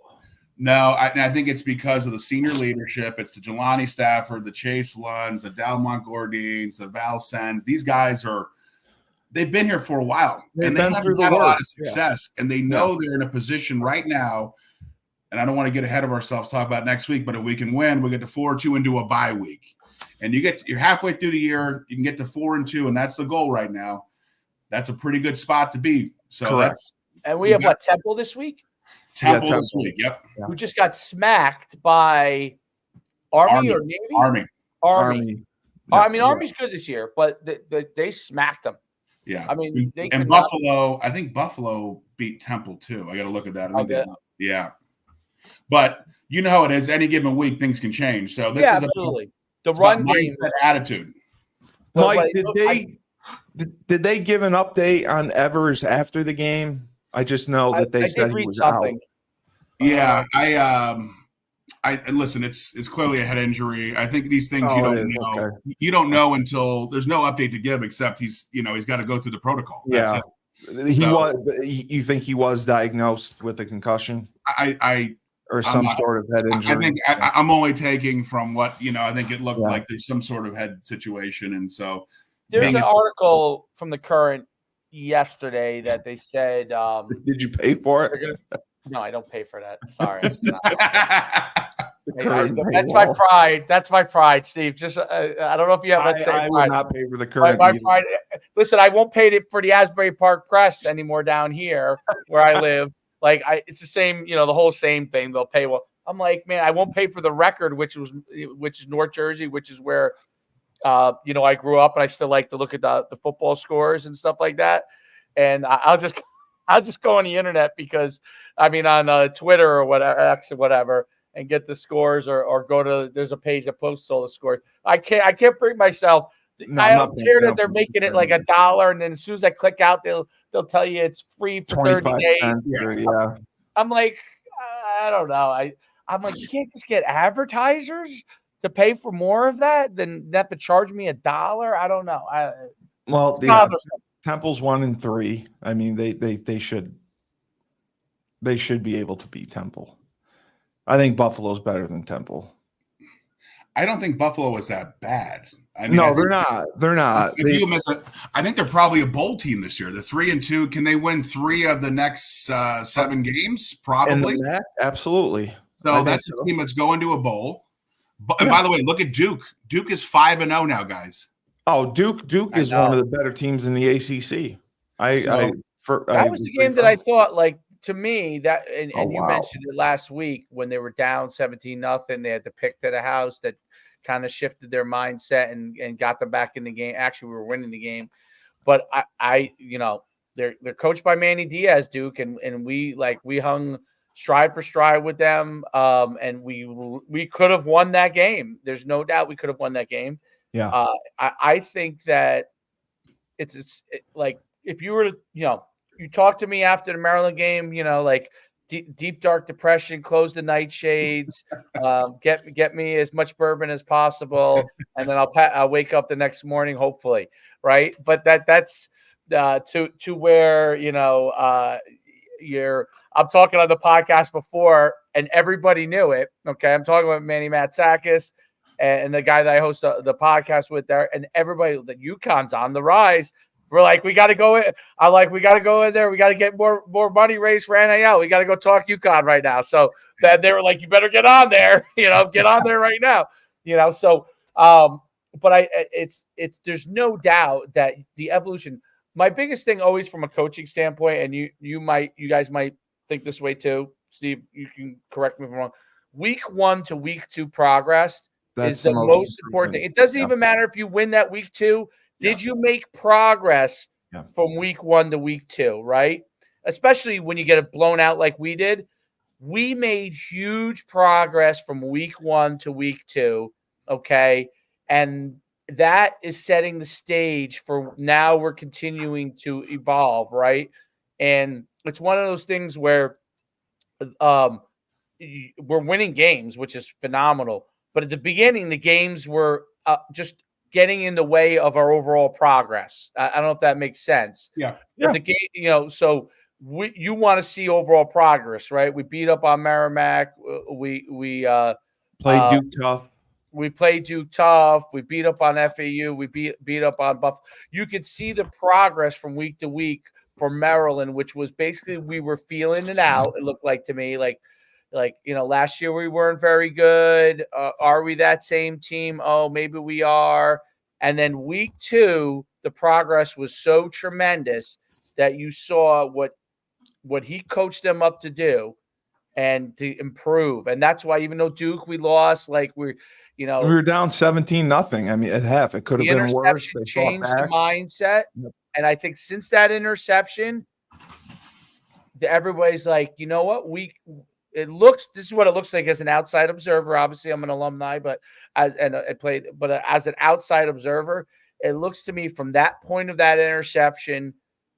No, I think it's because of the senior leadership. It's the Jelani Stafford, the Chase Lunds, the Dal Montgordines, the Val Sens. These guys they've been here for a while, and they haven't had a lot of success. And they know they're in a position right now. And I don't want to get ahead of ourselves, talk about next week, but if we can win, we get to 4-2 into a bye week. And you're halfway through the year, you can get to 4-2, and that's the goal right now. That's a pretty good spot to be. So we have Temple this week? Temple this week, yep. Who just got smacked by Army or Navy? Army. I mean, Army's good this year, but they smacked them. Yeah. I mean, Buffalo, I think Buffalo beat Temple too. I got to look at that. Yeah. But you know how it is. Any given week, things can change. So this is absolutely the run game attitude. Mike, did they give an update on Evers after the game? I just know that they said he was out. Yeah, I listen. It's clearly a head injury. I think these things you don't know. Okay. You don't know until there's no update to give, except he's got to go through the protocol. That's it. You think he was diagnosed with a concussion? Or some sort of head injury. I think I'm only taking from what I think it looked like there's some sort of head situation, and so there's an article from the Current yesterday that they said. Did you pay for it? No, I don't pay for that. Sorry. That's my pride. That's my pride, Steve. Just I don't know if you have that same pride. I will not pay for the Current. My pride. Listen, I won't pay it for the Asbury Park Press anymore down here where I live. It's the same, the whole same thing. They'll pay. Well, I'm like, man, I won't pay for the Record, which is North Jersey, which is where, I grew up, and I still like to look at the football scores and stuff like that. And I'll just go on the internet because on Twitter or whatever, X or whatever, and get the scores or go to, there's a page that posts all the scores. I can't bring myself. No, I don't care that they're making it like $1, and then as soon as I click out, they'll tell you it's free for 30 days. Yeah. I'm like, I don't know. I'm like, you can't just get advertisers to pay for more of that than have to charge me $1. I don't know. Well, It's yeah, bothersome. Temple's 1-3. I mean, they should be able to beat Temple. I think Buffalo's better than Temple. I don't think Buffalo is that bad. I mean, No, they're not. They're not. I think they're probably a bowl team this year. They're 3-2. Can they win 3 of the next 7 games? Probably. Absolutely. So that's a team that's going to a bowl. And by the way, look at Duke. Duke is 5-0 now, guys. Oh, Duke is one of the better teams in the ACC. That was the game that I thought, like, to me, that and you mentioned it last week when they were down 17-0. They had the pick to the house that kind of shifted their mindset and got them back in the game. Actually, we were winning the game, but I they're coached by Manny Diaz, Duke, and we hung stride for stride with them, and we could have won that game. There's no doubt we could have won that game. Yeah, I think that it's like if you were to you talk to me after the Maryland game, like deep dark depression, close the nightshades, get me as much bourbon as possible, and then I'll wake up the next morning, hopefully, right? But that's to where I'm talking on the podcast before, and everybody knew it. Okay, I'm talking about Manny Matsakis and the guy that I host the podcast with there, and everybody. The Uconn's on the rise. We're like, we got to go in. I'm like, we got to go in there. We got to get more money raised for NIL. We got to go talk Uconn right now. So that they were like, you better get on there. Get on there right now. So, but it's there's no doubt that the evolution. My biggest thing always from a coaching standpoint, and you guys might think this way too, Steve. You can correct me if I'm wrong. Week 1 to week 2 progress is the most important thing. It doesn't even matter if you win that week 2. Did you make progress from week 1 to week 2, right? Especially when you get it blown out like we did. We made huge progress from week 1 to week 2, okay? And that is setting the stage for now we're continuing to evolve, right? And it's one of those things where we're winning games, which is phenomenal. But at the beginning, the games were just getting in the way of our overall progress. I don't know if that makes sense. Yeah. But the game, so you want to see overall progress, right? We beat up on Merrimack. We played Duke tough. We played Duke tough. We beat up on FAU. We beat up on Buff. You could see the progress from week to week for Maryland, which was basically we were feeling it out. It looked like to me like last year we weren't very good. Are we that same team? Oh, maybe we are. And then week 2, the progress was so tremendous that you saw what he coached them up to do and to improve. And that's why even though Duke we lost, like we were down 17-0. I mean, at half it could have been worse. They changed the mindset. Yep. And I think since that interception, everybody's like, you know what? This is what it looks like as an outside observer. Obviously, I'm an alumni, but as an outside observer, it looks to me from that point of that interception,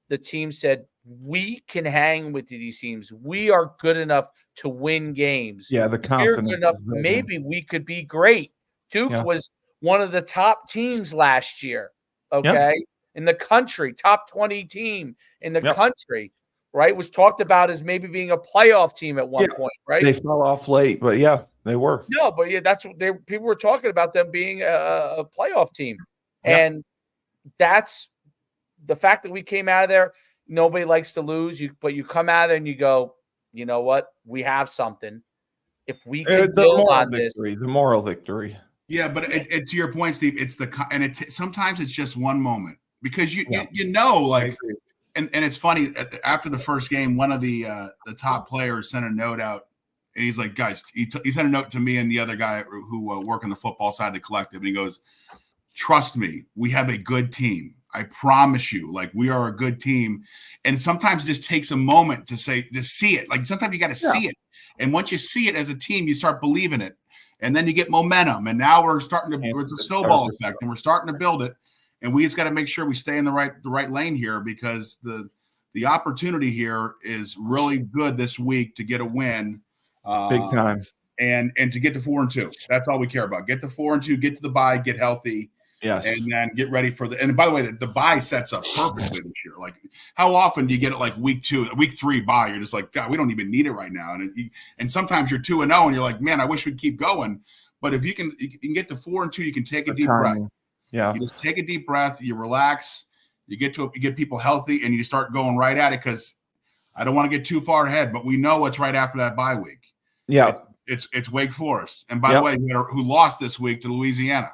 the team said, we can hang with these teams. We are good enough to win games. Yeah, the confidence. We're good enough. Maybe we could be great. Duke was one of the top teams last year, okay, in the country, top 20 team in the country. Right, was talked about as maybe being a playoff team at one point, right? They fell off late, but they were. No, but that's what people were talking about them being a playoff team, and that's the fact that we came out of there. Nobody likes to lose, but you come out of there and you go, you know what? We have something. If we can build on this, the moral victory. Yeah, but it's to your point, Steve. It's sometimes it's just one moment because you like. And it's funny, after the first game, one of the top players sent a note out, and he's like, guys, he sent a note to me and the other guy who work on the football side of the collective, and he goes, trust me, we have a good team. I promise you, like, we are a good team. And sometimes it just takes a moment to see it. Like, sometimes you got to see it. And once you see it as a team, you start believing it. And then you get momentum. And now we're starting to – it's a snowball effect, and we're starting to build it. And we just got to make sure we stay in the right lane here because the opportunity here is really good this week to get a win Big time. And to get to 4-2, that's all we care about. Get to 4-2, get to the bye, get healthy. Yes. And then get ready for and by the way, the bye sets up perfectly this year. Like, how often do you get it like week 3 bye? You're just like, God, we don't even need it right now. And sometimes you're 2-0 and you're like, man, I wish we'd keep going. But if you can get to 4-2, you can take a deep breath. Yeah. You just take a deep breath, you relax, you get people healthy, and you start going right at it, because I don't want to get too far ahead, but we know what's right after that bye week. Yeah. It's Wake Forest. And by the way, who lost this week to Louisiana.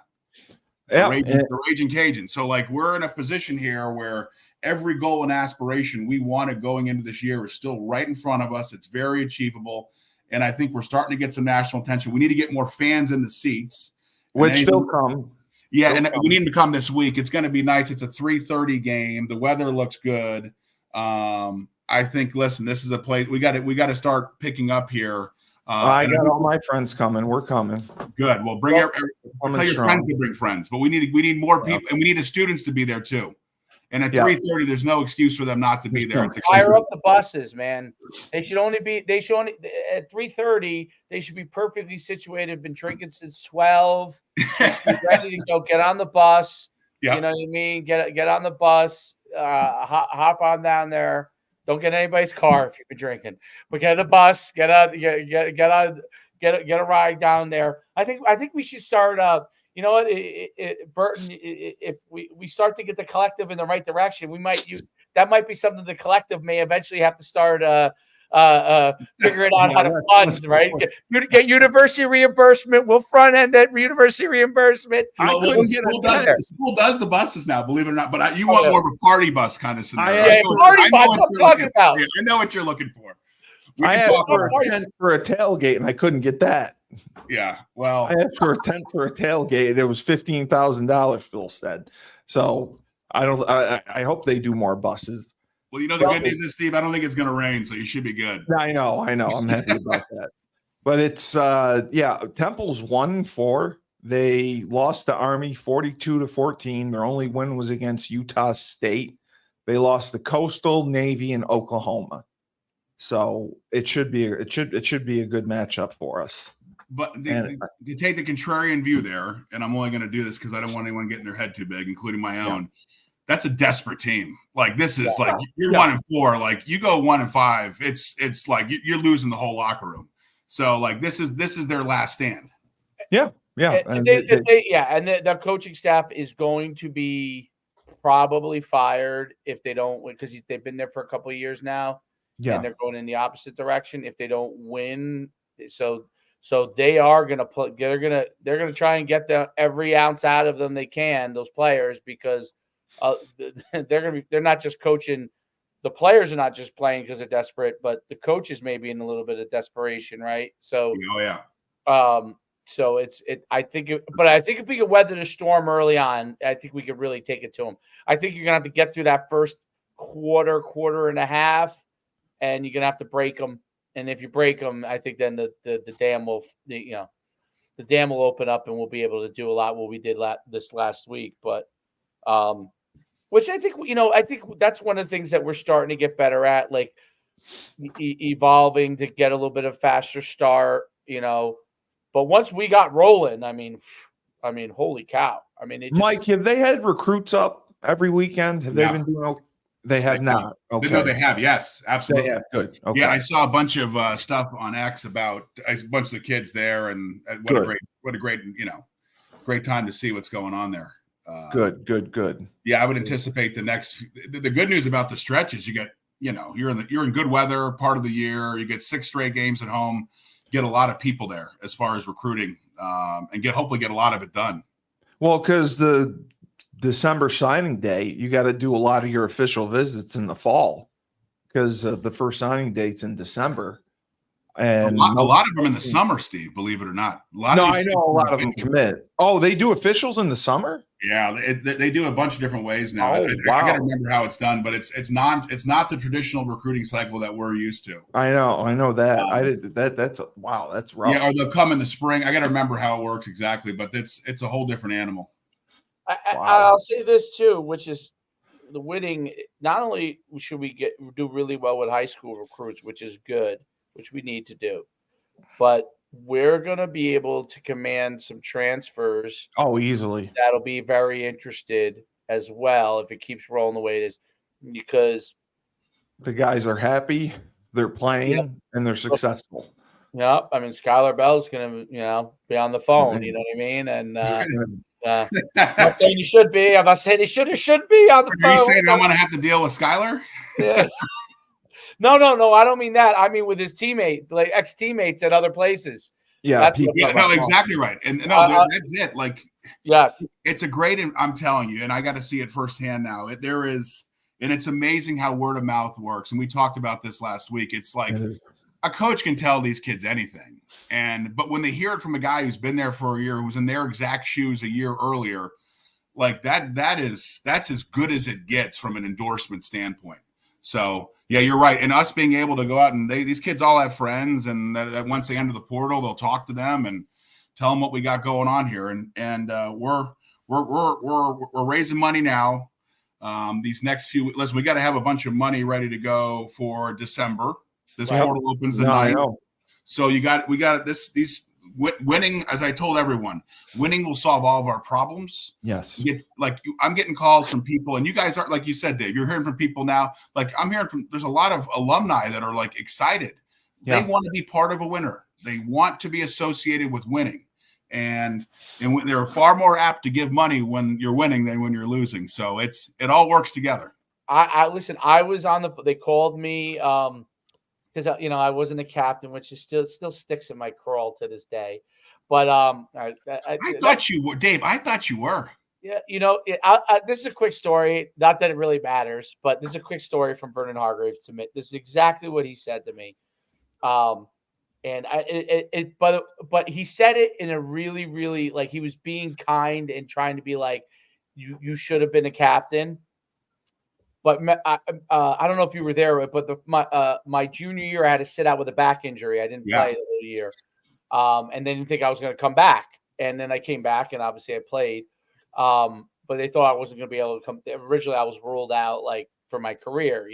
The Raging Cajuns. So, like, we're in a position here where every goal and aspiration we wanted going into this year is still right in front of us. It's very achievable. And I think we're starting to get some national attention. We need to get more fans in the seats. Which they'll come. Yeah, and we need them to come this week. It's going to be nice. It's a 3:30 game. The weather looks good. I think, listen, this is a place we got to start picking up here. I got all my friends coming. We're coming. Good. Well, tell your friends to bring friends. But we need more people, and we need the students to be there too. And at 3:30, there's no excuse for them not to be there. Fire up the buses, man. They should only at 3:30. They should be perfectly situated. Been drinking since 12. Ready to go. Get on the bus. Yep. You know what I mean? Get on the bus. Hop on down there. Don't get anybody's car if you've been drinking, but get a bus, get a ride down there. I think we should start. You know what, Burton? If we start to get the collective in the right direction, that might be something the collective may eventually have to start figuring out how to fund, right? Get university reimbursement. We'll front end that university reimbursement. The school does the buses now, believe it or not. But you want more of a party bus kind of scenario. Party bus. I'm talking about. I know what you're looking for. I asked for a tent for a tailgate, and I couldn't get that. Yeah, well, I asked for a tent for a tailgate. It was $15,000. Phil said. So I hope they do more buses. Well, the good news is, Steve, I don't think it's going to rain, so you should be good. I know. I'm happy about that. But it's Temple's 1-4. They lost to Army 42-14. Their only win was against Utah State. They lost to Coastal, Navy, and Oklahoma. So it should be a good matchup for us. But to take the contrarian view there, and I'm only going to do this because I don't want anyone getting their head too big, including my own. Yeah. That's a desperate team. Like, this is you're 1-4. Like, you go 1-5, it's like you're losing the whole locker room. So, like, this is their last stand. Yeah, yeah. And the coaching staff is going to be probably fired if they don't win, because they've been there for a couple of years now. Yeah, and they're going in the opposite direction if they don't win. So they are going to put. They're going to try and get every ounce out of them they can. Those players, because they're not just coaching. The players are not just playing because they're desperate, but the coaches may be in a little bit of desperation, right? So, so I think if we could weather the storm early on, I think we could really take it to them. I think you're gonna have to get through that first quarter and a half, and you're gonna have to break them. And if you break them, I think then the dam will, the dam will open up, and we'll be able to do a lot what we did this last week. But which I think that's one of the things that we're starting to get better at, like evolving to get a little bit of faster start, But once we got rolling, I mean, holy cow! I mean, Mike, have they had recruits up every weekend? Have they been doing? They have not. Okay. No, they have. Yes, absolutely. They have. Good. Okay. Yeah, I saw a bunch of stuff on X about a bunch of the kids there, and what a great great time to see what's going on there. Good. Yeah, I would anticipate the good news about the stretch is you get, you're in good weather part of the year. You get 6 straight games at home. Get a lot of people there as far as recruiting, and hopefully get a lot of it done. Well, because the December signing day, you got to do a lot of your official visits in the fall, because the first signing date's in December. And a lot of them in the summer, Steve, believe it or not. I know a lot of them commit. Oh, they do officials in the summer? Yeah, they do a bunch of different ways now. I got to remember how it's done, but it's not the traditional recruiting cycle that we're used to. I know that. I did that. That's rough. Yeah, or they'll come in the spring. I got to remember how it works exactly, but it's a whole different animal. I'll say this too, which is the winning. Not only should we do really well with high school recruits, which is good, which we need to do, but we're going to be able to command some transfers Oh, easily. that'll be very interested as well if it keeps rolling the way it is, because The guys are happy, they're playing, and they're successful. yeah, I mean Skylar Bell's gonna be on the phone, you know what I mean? And I'm not saying you should be. I'm not saying he should be on the phone. Are you saying I'm going to have to deal with Skylar? Yeah. No. I don't mean that. I mean with his teammate, like ex-teammates at other places. Yeah, No, exactly right. And no, that's it. Like, yes, it's a great. I'm telling you, and I got to see it firsthand now. There is, and it's amazing how word of mouth works. And we talked about this last week. It's like a coach can tell these kids anything, but when they hear it from a guy who's been there for a year, who's in their exact shoes a year earlier, like that's as good as it gets from an endorsement standpoint. So yeah, you're right. And us being able to go out and these kids all have friends, and that once they enter the portal, they'll talk to them and tell them what we got going on here. And we're raising money now. These next few, listen, we got to have a bunch of money ready to go for December. This portal opens the 9th. So we got these winning, as I told everyone, winning will solve all of our problems. Yes. I'm getting calls from people, and you guys are, like you said, Dave, you're hearing from people now. Like I'm hearing there's a lot of alumni that are like excited. Yeah. They want to be part of a winner. They want to be associated with winning. And they're far more apt to give money when you're winning than when you're losing. So it all works together. I listen, I was they called me, because I wasn't a captain, which is still sticks in my crawl to this day. But I thought you were, Dave. I thought you were. Yeah, this is a quick story. Not that it really matters, but this is a quick story from Vernon Hargraves to me. This is exactly what he said to me. But he said it in a really, really, like, he was being kind and trying to be like, you should have been a captain. But I don't know if you were there, but my junior year, I had to sit out with a back injury. I didn't play the whole year, and they didn't think I was going to come back. And then I came back, and obviously I played. But they thought I wasn't going to be able to come. Originally, I was ruled out, like, for my career,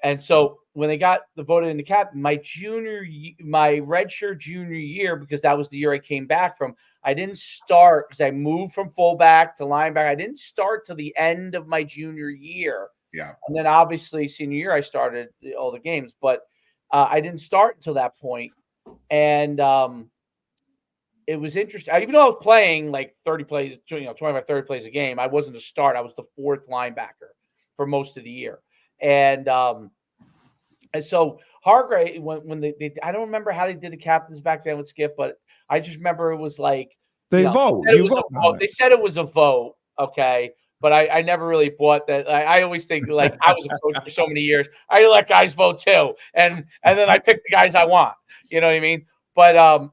And so when they got voted into captain, my redshirt junior year, because that was the year I came back from, I didn't start because I moved from fullback to linebacker. I didn't start till the end of my junior year. Yeah. And then obviously senior year, I started all the games, but I didn't start until that point. And it was interesting. Even though I was playing like 30 plays, 25, 30 plays a game, I wasn't a start. I was the fourth linebacker for most of the year. And so Hargrave, when they I don't remember how they did the captains back then with Skip, but I just remember it was like they vote. They said it was a vote, okay, but I never really bought that. I always think, like, I was a coach for so many years, I let guys vote too, and then I pick the guys I want. You know what I mean? But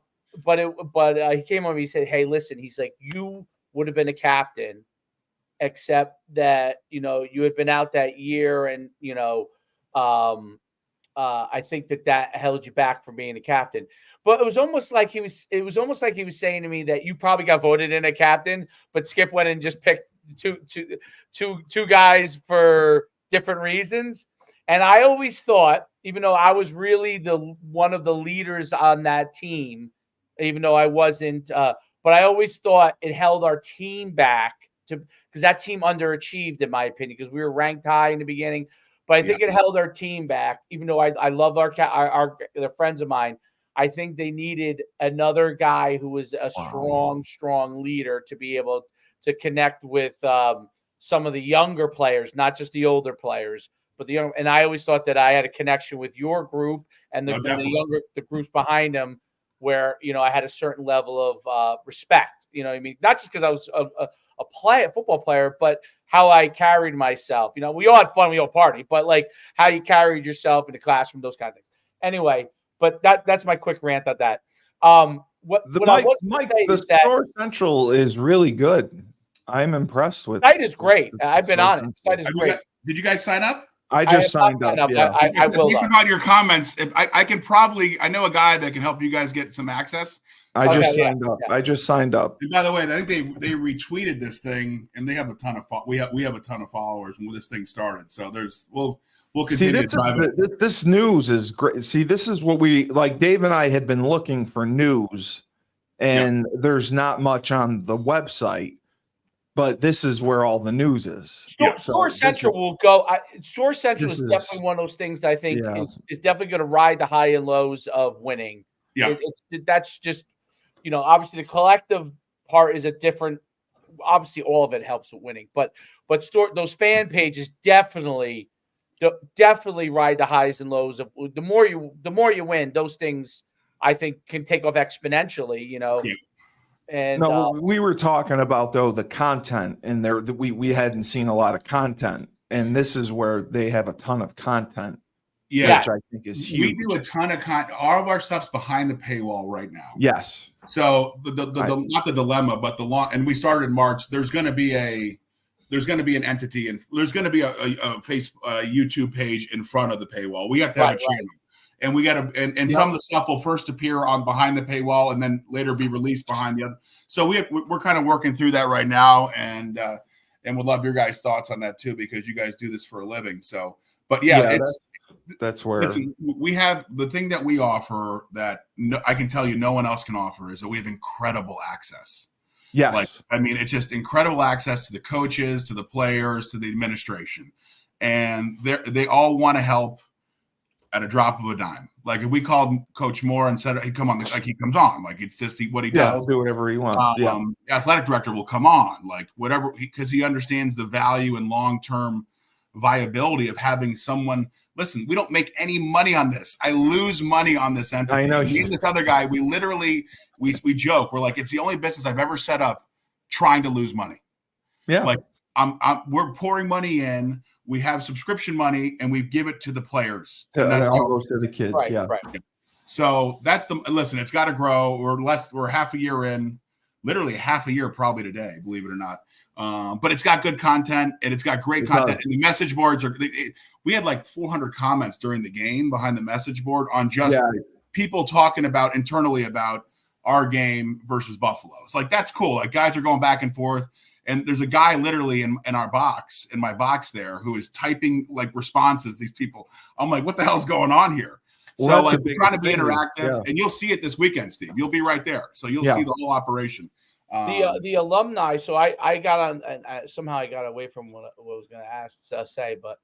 he came over. He said, "Hey, listen," he's like, "You would have been a captain, except that you had been out that year, and I think that held you back from being a captain." But it was almost like he was saying to me that you probably got voted in a captain, but Skip went and just picked two guys for different reasons. And I always thought, even though I was really one of the leaders on that team, even though I wasn't, but I always thought it held our team back because that team underachieved, in my opinion, because we were ranked high in the beginning. But I think it held our team back, even though I love they're friends of mine. I think they needed another guy who was a strong leader to be able to connect with some of the younger players, not just the older players, but the young. And I always thought that I had a connection with your group and the groups behind them, where I had a certain level of respect. You know what I mean? Not just because I was a football player, but how I carried myself. We all had fun, we all party, but like how you carried yourself in the classroom, those kind of things. Anyway, but that's my quick rant on that. The Store Central is really good. I'm impressed with. Site is great. I've been on it. Site is great. Did you guys sign up? I just signed up. Yeah. I will. Based on your comments, I can probably. I know a guy that can help you guys get some access. I just signed up. I just signed up. And by the way, I think they retweeted this thing, and they have a ton of we have a ton of followers when this thing started. So we'll we'll See, continue to drive it. this news is great. See, this is what we like. Dave and I had been looking for news, and there's not much on the website, but this is where all the news is. Store Central will go. Store Central is this definitely one of those things that I think Yeah. is definitely going to ride the high and lows of winning. Yeah. That's just, obviously the collective part is a different. Obviously, all of it helps with winning, but those fan pages definitely ride the highs and lows of the more you win. Those things I think can take off exponentially. Yeah. And no, we were talking about though the content in there that we hadn't seen a lot of content, and this is where they have a ton of content. Yeah, which I think is huge. We do a ton of all of our stuff's behind the paywall right now. Yes. So the not the dilemma, but the law. And we started in March. There's going to be an entity, and there's going to be a YouTube page in front of the paywall. We have to have a channel. And we got to, and some of the stuff will first appear on behind the paywall and then later be released behind the other. So we're kind of working through that right now, and would love your guys' thoughts on that too, because you guys do this for a living. So, but that's where. Listen, we have the thing that we offer that I can tell you no one else can offer is that we have incredible access. Yes. It's just incredible access to the coaches, to the players, to the administration, and they all want to help at a drop of a dime. Like if we called Coach Moore and said he'd come on, he comes on. Like it's just what he does. He'll do whatever he wants. Athletic director will come on, like whatever, because he understands the value and long-term viability of having someone. Listen, we don't make any money on this. I lose money on this entity. I know. Me and this other guy, we literally we joke. We're like, it's the only business I've ever set up trying to lose money. Yeah. Like we're pouring money in. We have subscription money, and we give it to the players. And that's all goes to the kids. Right. So that's listen. It's got to grow. We're half a year in, literally half a year probably today. Believe it or not. But it's got good content, and it's got great content. And the message boards we had like 400 comments during the game behind the message board on just people talking about internally about our game versus Buffalo. It's like, that's cool. Like guys are going back and forth. And there's a guy literally in my box there who is typing like responses. These people, I'm like, what the hell's going on here? Well, so like we're trying to be interactive, and you'll see it this weekend, Steve. You'll be right there, so you'll see the whole operation. The alumni. So I got on, and somehow I got away from what I was going to say, but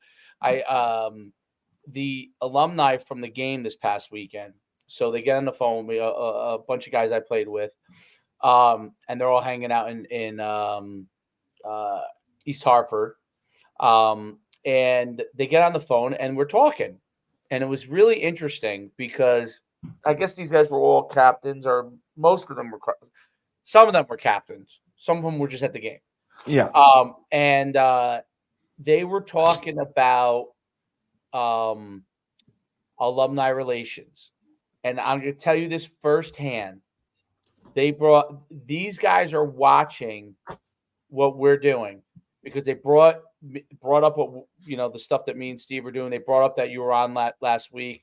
the alumni from the game this past weekend. So they get on the phone. A bunch of guys I played with, and they're all hanging out in East Hartford, and they get on the phone and we're talking, and it was really interesting because I guess these guys were all captains, or most of them were. Some of them were captains. Some of them were just at the game. Yeah. And they were talking about alumni relations, and I'm going to tell you this firsthand. These guys are watching what we're doing because they brought up what the stuff that me and Steve were doing. They brought up that you were on last week.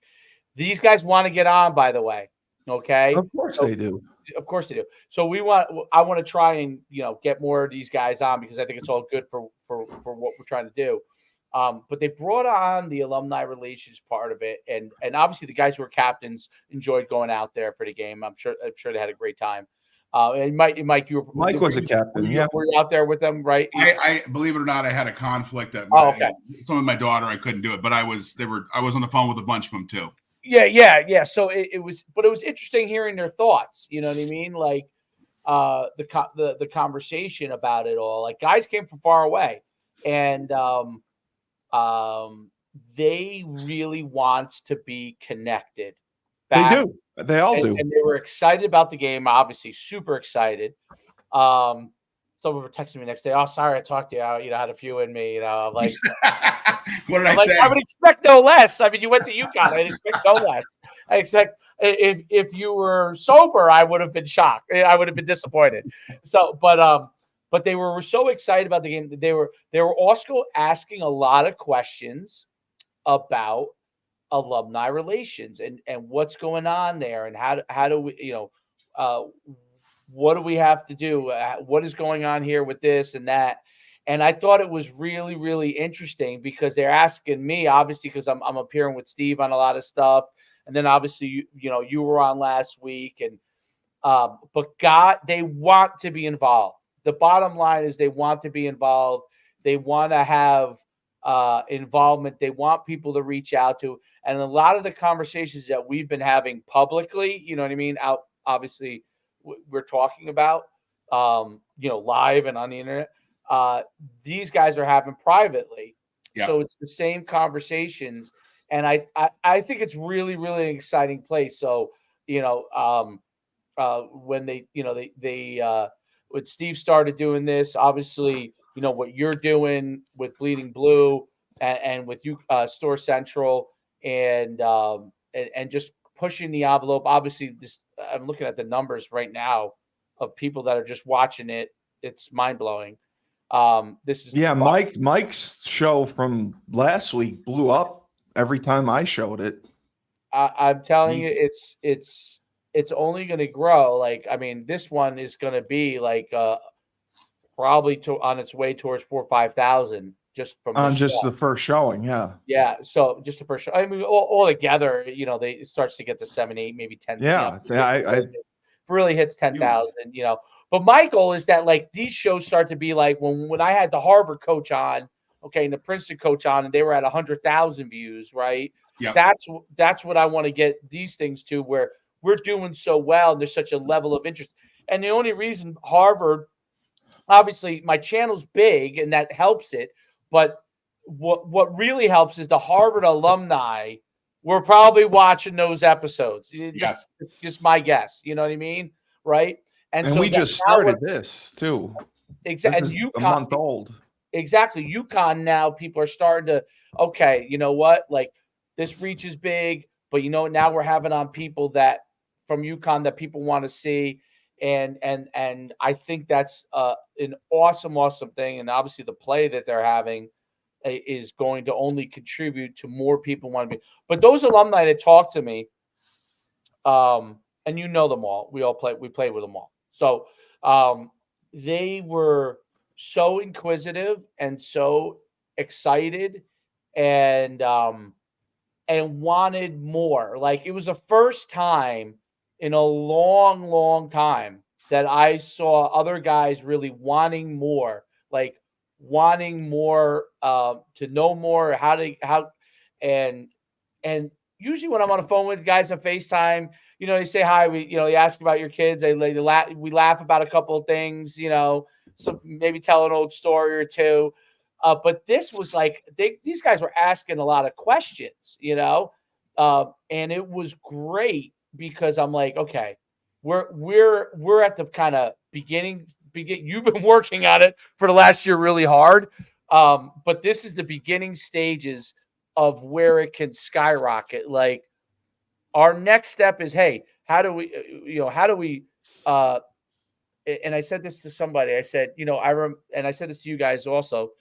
These guys want to get on, by the way. Okay, of course they do. Of course they do. So I want to try and get more of these guys on because I think it's all good for what we're trying to do. But they brought on the alumni relations part of it, and obviously the guys who were captains enjoyed going out there for the game. I'm sure they had a great time. And Mike, Mike was a captain. Were you out there with them, right? I believe it or not, I had a conflict that some of my daughter, I couldn't do it, but I was on the phone with a bunch of them too. Yeah. So it was interesting hearing their thoughts. You know what I mean? Like the conversation about it all. Like guys came from far away, and they really want to be connected. They do. They all do. And they were excited about the game, obviously, super excited. Some of them were texting me next day. Oh, sorry, I talked to you. I had a few in me. I'm like, what did I say? I would expect no less. I mean, you went to Uconn. I'd expect no less. I expect if you were sober, I would have been shocked. I would have been disappointed. So, but they were so excited about the game. They were also asking a lot of questions about alumni relations and what's going on there, and how do we, what do we have to do? What is going on here with this and that? And I thought it was really, really interesting because they're asking me, obviously, because I'm appearing with Steve on a lot of stuff. And then obviously, you were on last week. And but they want to be involved. The bottom line is they want to be involved. They want to have involvement. They want people to reach out to. And a lot of the conversations that we've been having publicly, you know what I mean? Out, obviously, we're talking about, live and on the internet. These guys are having privately. Yeah. So it's the same conversations. And I think it's really, really an exciting place. So, when when Steve started doing this, obviously, what you're doing with Bleeding Blue and with you, Store Central, and just pushing the envelope. Obviously, I'm looking at the numbers right now of people that are just watching it. It's mind blowing. This is Mike's show from last week blew up every time I showed it. I'm telling you, it's only going to grow. Like, I mean, this one is going to be like probably on its way towards 4,000 or 5,000 just from the first showing. Yeah. Yeah. So just the first show. I mean, all together, it starts to get to 7, 8, maybe 10. Yeah. It really hits 10,000. But my goal is that like these shows start to be like when I had the Harvard coach on, okay, and the Princeton coach on, and they were at 100,000 views, right? Yeah. That's what I want to get these things to, where we're doing so well and there's such a level of interest. And the only reason Harvard, obviously my channel's big and that helps it, but what really helps is the Harvard alumni were probably watching those episodes. Just my guess. You know what I mean? Right? And so we just started this too. Exactly. And a month old. Exactly. Uconn now, people are starting to, okay, you know what? Like this reach is big, but now we're having on people that from Uconn that people want to see. And I think that's an awesome thing. And obviously the play that they're having is going to only contribute to more people want to be. But those alumni that talk to me, and them all. We play with them all. So they were so inquisitive and so excited and wanted more. Like it was the first time in a long time that I saw other guys really wanting more, to know more, and usually when I'm on the phone with guys on FaceTime, they say hi. They ask about your kids. We laugh about a couple of things, some maybe tell an old story or two. But this was like these guys were asking a lot of questions, and it was great because I'm like, okay, we're at the kind of beginning. You've been working on it for the last year really hard, but this is the beginning stages of where it can skyrocket. Like our next step is, hey, how do we, and I said this to somebody, I said, and I said this to you guys also,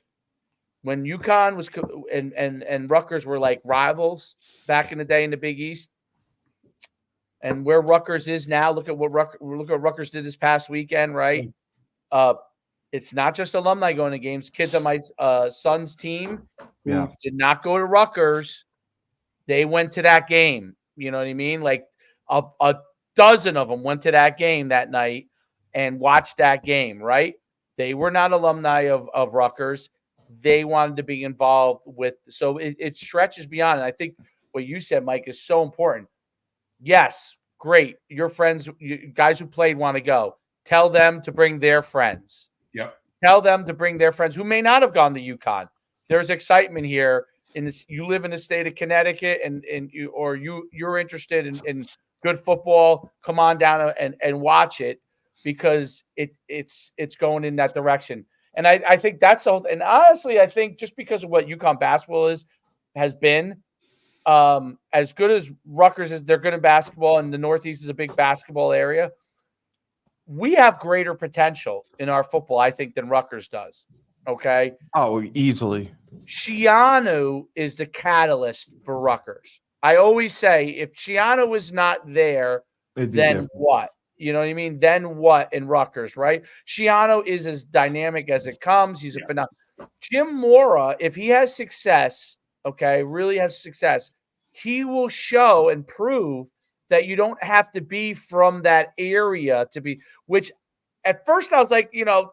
when Uconn was, and Rutgers were like rivals back in the day in the Big East, and where Rutgers is now, look at what Rutgers did this past weekend, right? It's not just alumni going to games. Kids on my son's team who did not go to Rutgers, they went to that game. You know what I mean? Like a dozen of them went to that game that night and watched that game, right? They were not alumni of Rutgers. They wanted to be involved with. So it stretches beyond. And I think what you said, Mike, is so important. Yes, great. Your friends, guys who played want to go. Tell them to bring their friends. Yep. Tell them to bring their friends who may not have gone to UConn. There's excitement here in this. You live in the state of Connecticut, and you're interested in good football. Come on down and watch it because it's going in that direction. And I think that's all. And honestly, I think just because of what UConn basketball has been, as good as Rutgers is, they're good in basketball, and the Northeast is a big basketball area. We have greater potential in our football, I think, than Rutgers does. Okay. Oh, easily. Schiano is the catalyst for Rutgers. I always say if Schiano was not there, then what? You know what I mean? Then what in Rutgers, right? Shiano is as dynamic as it comes. He's a phenomenal. Jim Mora, if he has success, okay, really has success, he will show and prove that you don't have to be from that area to be, which at first I was like, do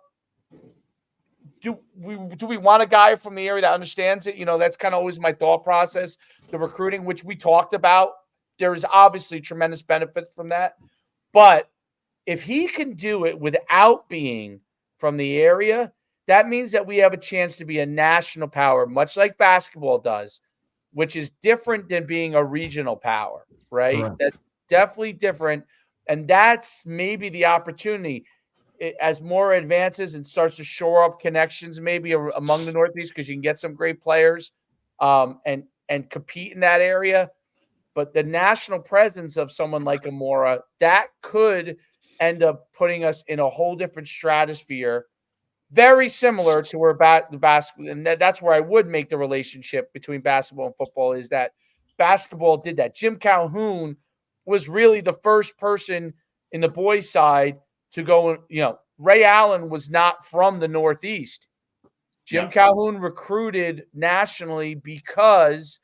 we want a guy from the area that understands it? That's kind of always my thought process, the recruiting, which we talked about. There's obviously tremendous benefit from that. But if he can do it without being from the area, that means that we have a chance to be a national power, much like basketball does, which is different than being a regional power, right? Correct. That's definitely different. And that's maybe the opportunity as more advances and starts to shore up connections maybe among the Northeast, because you can get some great players and compete in that area. But the national presence of someone like Amora, that could end up putting us in a whole different stratosphere, very similar to where the basketball, and that's where I would make the relationship between basketball and football, is that basketball did that. Jim Calhoun was really the first person in the boys' side to go, Ray Allen was not from the Northeast. Jim Calhoun recruited nationally because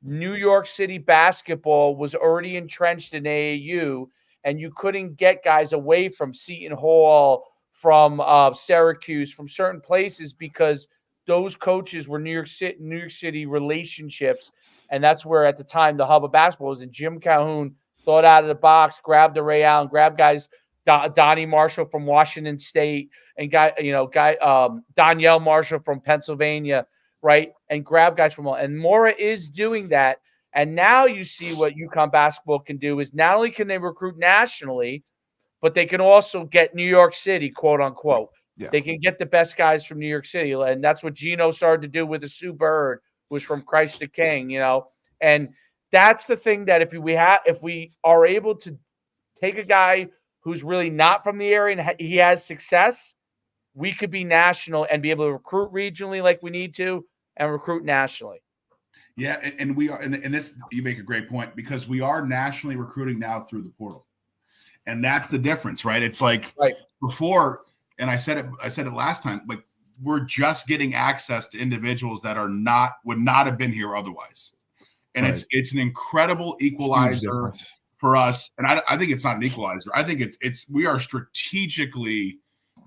New York City basketball was already entrenched in AAU, and you couldn't get guys away from Seton Hall, from Syracuse, from certain places, because those coaches were New York City relationships, and that's where at the time the hub of basketball was. And Jim Calhoun thought out of the box, grabbed the Ray Allen, grabbed guys, Donnie Marshall from Washington State, and Donyell Marshall from Pennsylvania, right? And grab guys from all. And Mora is doing that. And now you see what UConn basketball can do is not only can they recruit nationally, but they can also get New York City, quote unquote. Yeah. They can get the best guys from New York City. And that's what Gino started to do with the Sue Bird, who was from Christ the King, And that's the thing, that if we are able to take a guy who's really not from the area and he has success, we could be national and be able to recruit regionally like we need to and recruit nationally. Yeah, and we are, and this, you make a great point, because we are nationally recruiting now through the portal. And that's the difference, right? It's like before, and I said it last time, like we're just getting access to individuals that would not have been here otherwise. And it's an incredible equalizer for us. And I think it's not an equalizer. I think we are strategically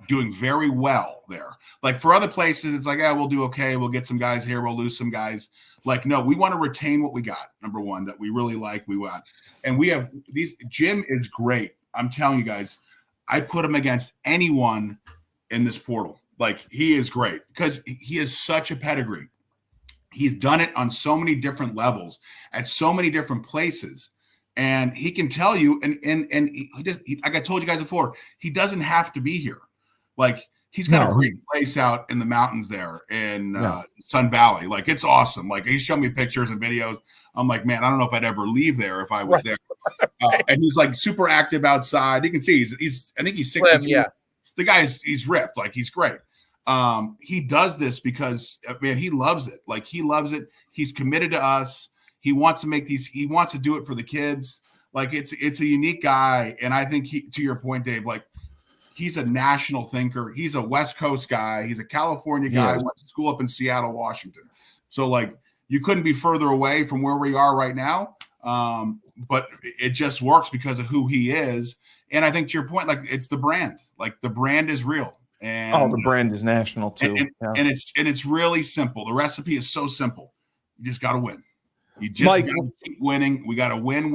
doing very well there. Like for other places, it's like, we'll do okay. We'll get some guys here. We'll lose some guys. Like, no, we want to retain what we got. Number one, that we really like, we want. And we have these. Jim is great. I'm telling you guys, I put him against anyone in this portal. Like, he is great because he has such a pedigree. He's done it on so many different levels at so many different places. And he can tell you, and he just, like I told you guys before, he doesn't have to be here. Like, he's got a great place out in the mountains there in Sun Valley. Like, it's awesome. Like, he's showing me pictures and videos. I'm like, man, I don't know if I'd ever leave there if I was there. And he's like super active outside. You can see I think he's 63. Yeah. The guy's he's ripped. Like, he's great. He does this because, man, he loves it. Like, he loves it. He's committed to us. He wants to make these. He wants to do it for the kids. Like, it's a unique guy. And I think to your point, Dave, like, he's a national thinker. He's a West Coast guy. He's a California guy. Went to school up in Seattle, Washington. So, like, you couldn't be further away from where we are right now. But it just works because of who he is. And I think to your point, like, it's the brand. Like, the brand is real. And the brand is national too. And it's really simple. The recipe is so simple. You just got to win. You just got to keep winning. We got to win.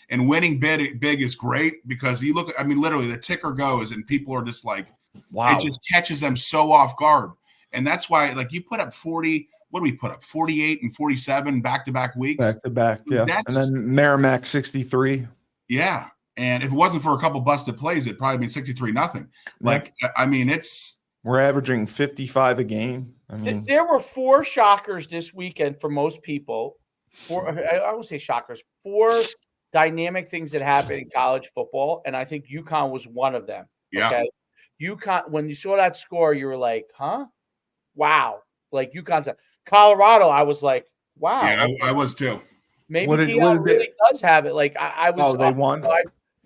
And winning big is great because you look, I mean, literally the ticker goes and people are just like, wow. It just catches them so off guard. And that's why, like, you put up 40, what do we put up? 48 and 47 back-to-back weeks. Back-to-back, yeah. And then Merrimack 63. Yeah. And if it wasn't for a couple busted plays, it'd probably been 63-0. Like, I mean, we're averaging 55 a game. I mean, there were 4 shockers this weekend for most people. I would say shockers. 4 dynamic things that happened in college football, and I think UConn was one of them. Yeah. Okay? UConn, when you saw that score, you were like, huh? Wow. Like, UConn's Colorado, I was like, wow. Yeah, I was too. Maybe Deion really does have it. Like, I was. Oh, they won?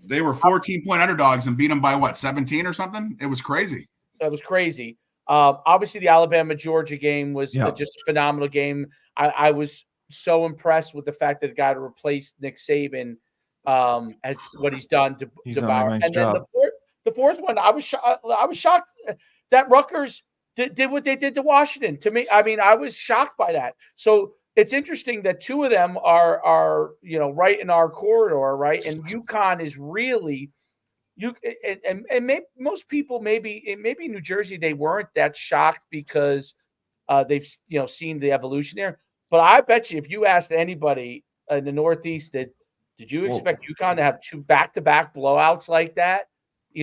They were 14-point underdogs and beat them by what, 17 or something? It was crazy. It was crazy. Obviously, the Alabama-Georgia game was just a phenomenal game. I was so impressed with the fact that the guy to replace Nick Saban has what he's done to Bauer. Nice and job. then the fourth one, I was shocked that Rutgers did what they did to Washington. To me, I mean, I was shocked by that. So it's interesting that two of them are right in our corridor, right? And UConn is really and maybe most people maybe in New Jersey they weren't that shocked because they've seen the evolution there. But I bet you if you asked anybody in the Northeast that did you expect UConn to have two back-to-back blowouts like that?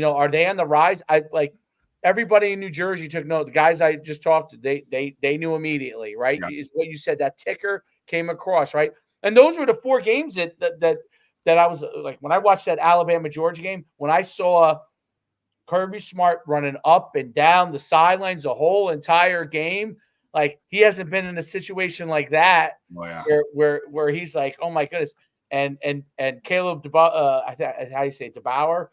Are they on the rise? I like everybody in New Jersey took note. The guys I just talked to, they knew immediately, right? Yeah. Is what you said. That ticker came across, right? And those were the four games that I was like, when I watched that Alabama-Georgia game, when I saw Kirby Smart running up and down the sidelines the whole entire game, like he hasn't been in a situation like that where he's like, oh my goodness. And Caleb DeBauer, how you say it, DeBauer,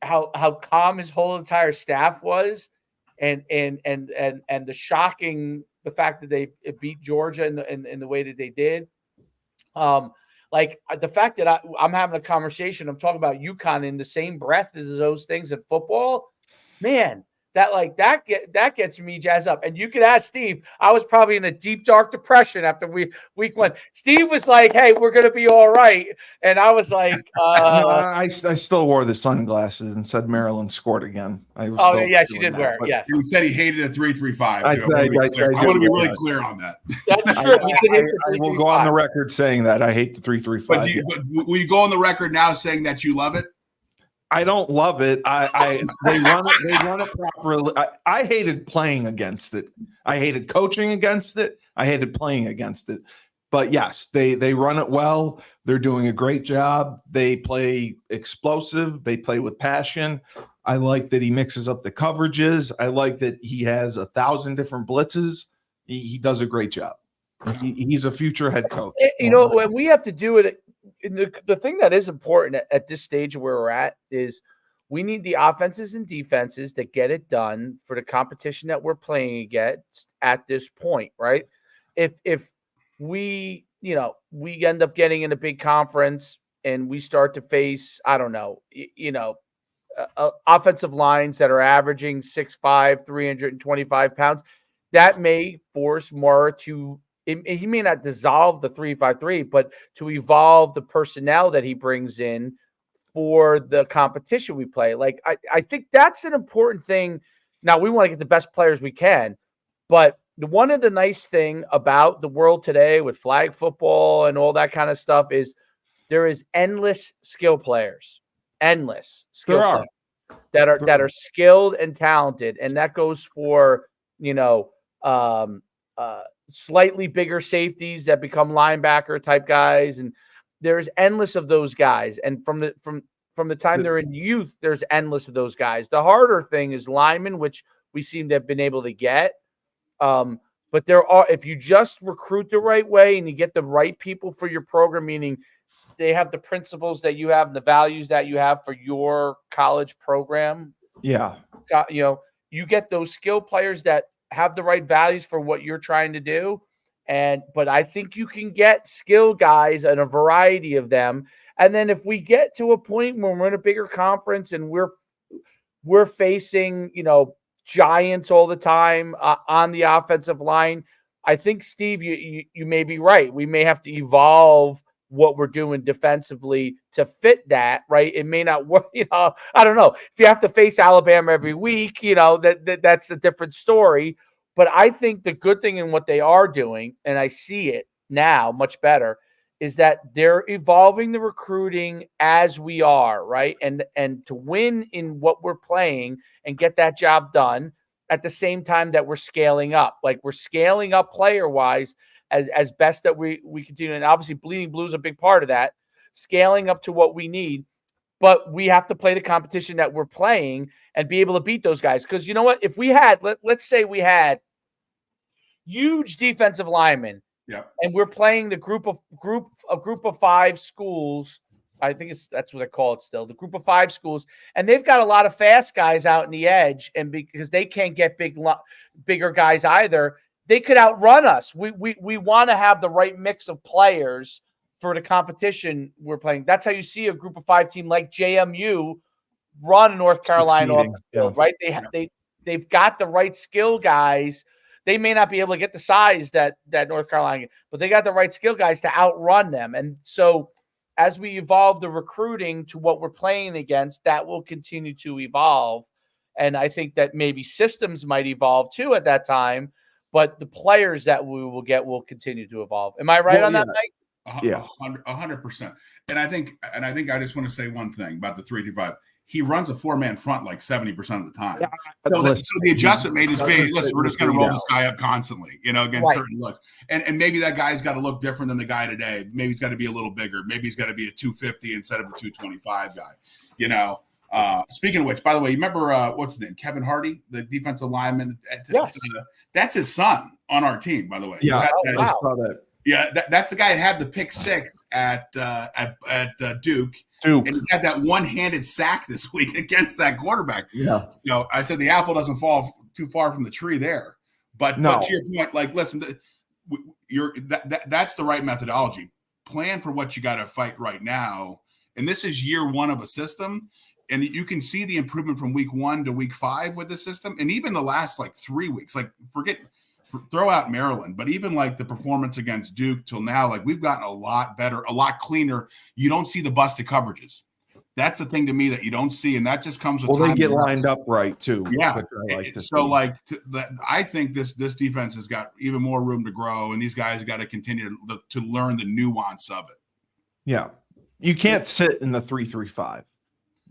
how calm his whole entire staff was, and the shocking the fact that they beat Georgia in the way that they did. Like the fact that I'm having a conversation, I'm talking about UConn in the same breath as those things in football, man, that gets me jazzed up. And you could ask Steve. I was probably in a deep, dark depression after week one. Steve was like, "Hey, we're gonna be all right," and I was like, no, I still wore the sunglasses and said Maryland scored again. She did wear it. Yes, he said he hated a 3-3-5. I want to be really clear on that. That's true. I will go on the record saying that I hate the 3-3-5. But will you go on the record now saying that you love it? I don't love it. They run it properly. I hated playing against it. I hated coaching against it. I hated playing against it. But yes, they run it well. They're doing a great job. They play explosive. They play with passion. I like that he mixes up the coverages. I like that he has 1,000 different blitzes. He does a great job. He's a future head coach. When we have to do it, the thing that is important at this stage of where we're at is we need the offenses and defenses that get it done for the competition that we're playing against at this point, right? If we end up getting in a big conference and we start to face, I don't know, offensive lines that are averaging 6'5", 325 pounds, that may force Mara to. He may not dissolve the 3-5-3, but to evolve the personnel that he brings in for the competition we play. Like I think that's an important thing. Now we want to get the best players we can, but one of the nice thing about the world today with flag football and all that kind of stuff is there is endless skill players, that are skilled and talented, and that goes for slightly bigger safeties that become linebacker type guys, and there's endless of those guys. And from the time they're in youth, there's endless of those guys. The harder thing is linemen, which we seem to have been able to get. But there are, if you just recruit the right way and you get the right people for your program, meaning they have the principles that you have and the values that you have for your college program. Yeah. You get those skill players that have the right values for what you're trying to do. But I think you can get skill guys and a variety of them. And then if we get to a point where we're in a bigger conference and we're facing, giants all the time on the offensive line, I think, Steve, you may be right. We may have to evolve what we're doing defensively to fit that, right? It may not work, I don't know. If you have to face Alabama every week, that's a different story. But I think the good thing in what they are doing, and I see it now much better, is that they're evolving the recruiting as we are, right? And to win in what we're playing and get that job done at the same time that we're scaling up. Like we're scaling up player-wise as best that we continue. And obviously Bleeding Blue is a big part of that, scaling up to what we need. But we have to play the competition that we're playing and be able to beat those guys. Because you know what? If we had, let's say we had huge defensive linemen, yeah, and we're playing the group of 5 schools I think that's what they call it still, the group of 5 schools. And they've got a lot of fast guys out in the edge. And because they can't get bigger guys either, they could outrun us. We want to have the right mix of players for the competition we're playing. That's how you see a group of 5 team like JMU run North Carolina off the field, right? They've got the right skill guys. They may not be able to get the size that North Carolina, but they got the right skill guys to outrun them. And so as we evolve the recruiting to what we're playing against, that will continue to evolve. And I think that maybe systems might evolve too at that time, but the players that we will get will continue to evolve. Am I right on that, Mike? Yeah, 100%. And I think I just want to say one thing about the 3-5. He runs a 4-man front like 70% of the time. Yeah. So the adjustment made his face. Listen, we're just going to roll this guy up constantly, against certain looks. And maybe that guy's got to look different than the guy today. Maybe he's got to be a little bigger. Maybe he's got to be a 250 instead of a 225 guy. Speaking of which, by the way, you remember what's his name? Kevin Hardy, the defensive lineman. That's his son on our team, by the way. Yeah, I saw that. Yeah, that's the guy that had the pick 6 at Duke. And he had that one-handed sack this week against that quarterback. Yeah. So I said the apple doesn't fall too far from the tree there. But to your point, like, listen, that's the right methodology. Plan for what you got to fight right now. And this is year 1 of a system. And you can see the improvement from week 1 to week 5 with the system. And even the last, 3 weeks, throw out Maryland, but even the performance against Duke till now, we've gotten a lot better, a lot cleaner. You don't see the busted coverages. That's the thing to me that you don't see, and that just comes with time. They get lined up right too. Yeah. I think this defense has got even more room to grow, and these guys got to continue to learn the nuance of it. Yeah, you can't sit in the 3-3-5.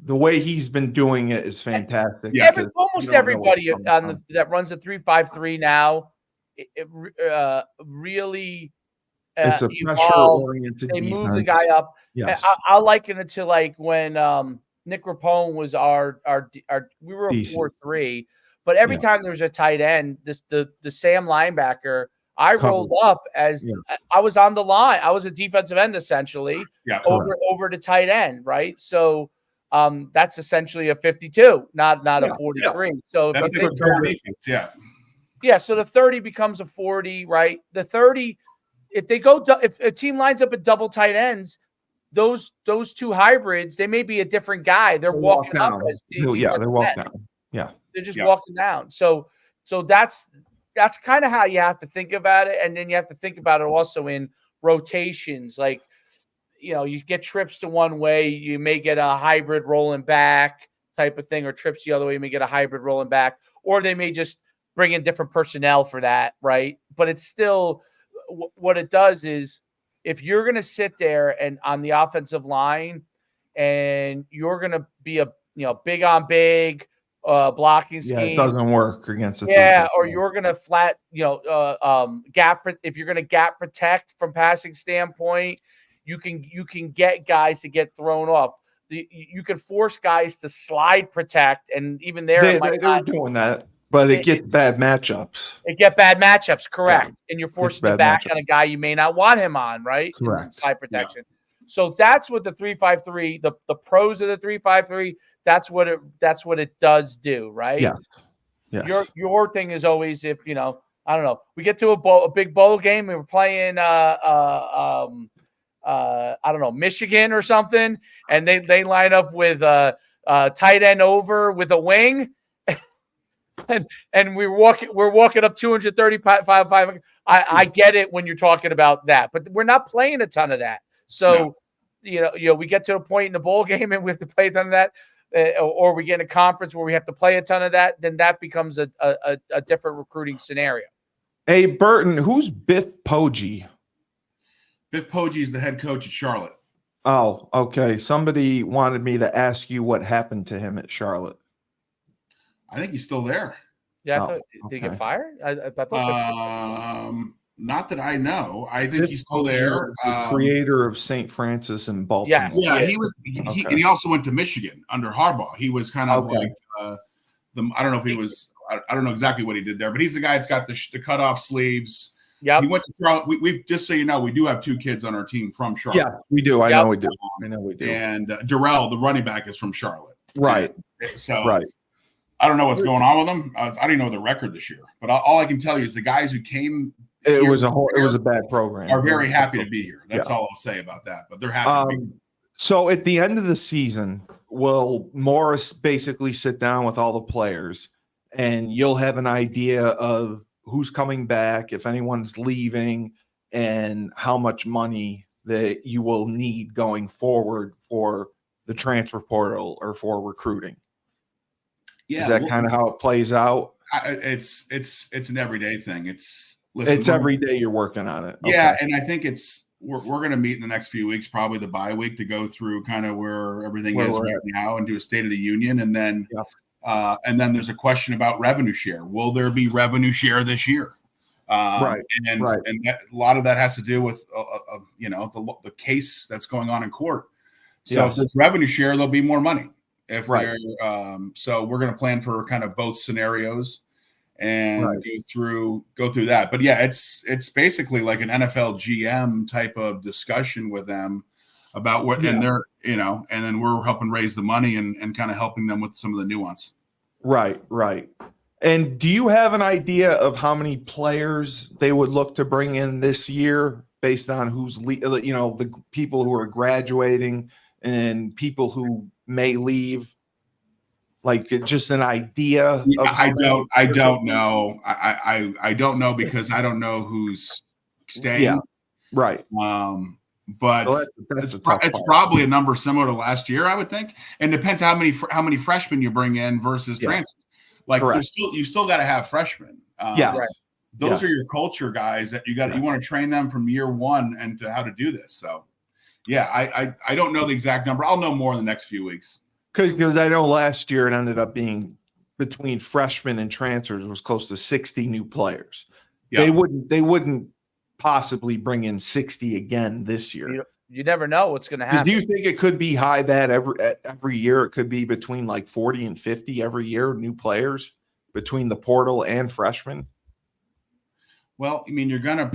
The way he's been doing it is fantastic. Yeah, almost everybody that runs a 3-5-3 now. Really it's a pressure-oriented They defense. move the guy up. Yes. I'll liken it to when Nick Rapone was our we were a 4-3, but every time there was a tight end, the Sam linebacker, I rolled up as I was on the line. I was a defensive end essentially over the tight end, right? So that's essentially a 52, not a 43. So that's a good defense, so the 30 becomes a 40, right? The 30, if a team lines up at double tight ends, those 2 hybrids, they may be a different guy. They're walking up as they're walking down. Yeah. They're just walking down. So that's kind of how you have to think about it. And then you have to think about it also in rotations. You get trips to one way, you may get a hybrid rolling back type of thing, or trips the other way, you may get a hybrid rolling back, or they may just bring in different personnel for that, right? But it's still what it does is if you're going to sit there and on the offensive line and you're going to be a big on big blocking scheme, it doesn't work against or you're going to flat gap. If you're going to gap protect from passing standpoint, you can get guys to get thrown off. You can force guys to slide protect, and even they're doing that. But it gets bad matchups. Correct. Yeah. And you're forcing the back on a guy you may not want him on, right? Correct. Slide protection. Yeah. So that's what the 3-5-3, the pros of the 3-5-3, that's what it does do, right? Yeah. Yes. Your thing is always if, I don't know, we get to a big bowl game and we're playing I don't know, Michigan or something, and they line up with tight end over with a wing. And we're walking up 235. I get it when you're talking about that, but we're not playing a ton of that. So, we get to a point in the bowl game and we have to play a ton of that, or we get in a conference where we have to play a ton of that. Then that becomes a different recruiting scenario. Hey, Burton, who's Biff Poggi? Biff Poggi is the head coach at Charlotte. Oh, okay. Somebody wanted me to ask you what happened to him at Charlotte. I think he's still there. Yeah, did he get fired? I thought not that I know. I think he's still there. The creator of St. Francis in Baltimore. Yeah, he was. And he also went to Michigan under Harbaugh. He was kind of I don't know if he was. I don't know exactly what he did there, but he's the guy that's got the cut off sleeves. Yeah. He went to Charlotte. We've just so you know, we do have 2 kids on our team from Charlotte. Yeah, we do. I Yep. know we do. I know we do. And Darrell, the running back, is from Charlotte. Right. And so Right. I don't know what's going on with them. I don't even know the record this year. But all I can tell you is the guys who came It was a bad program. are very happy to be here. That's all I'll say about that. But they're happy to be here. So at the end of the season, will Morris basically sit down with all the players and you'll have an idea of who's coming back, if anyone's leaving, and how much money that you will need going forward for the transfer portal or for recruiting. Yeah, is that kind of how it plays out? It's an everyday thing. It's every day you're working on it. Yeah, and I think we're going to meet in the next few weeks, probably the bye week, to go through kind of where everything is right now and do a State of the Union, and then there's a question about revenue share. Will there be revenue share this year? And that, a lot of that has to do with the case that's going on in court. So if there's revenue share, there'll be more money. So we're going to plan for kind of both scenarios and go through that. But yeah, it's basically like an NFL GM type of discussion with them about what, and they're, and then we're helping raise the money and kind of helping them with some of the nuance. Right. And do you have an idea of how many players they would look to bring in this year based on who's, the people who are graduating and people who may leave? Like just an idea. I don't know. I don't know because I don't know who's staying. Yeah. Right. But it's probably a number similar to last year, I would think. And depends how many freshmen you bring in versus transfers. Like you still got to have freshmen. Those are your culture guys that you want to train them from year one and to how to do this. So I don't know the exact number. I'll know more in the next few weeks. Because I know last year it ended up being between freshmen and transfers was close to 60 new players. Yeah. They wouldn't possibly bring in 60 again this year. You never know what's going to happen. Do you think it could be high that every year it could be between like 40 and 50 every year new players between the portal and freshmen? Well, I mean, you're going to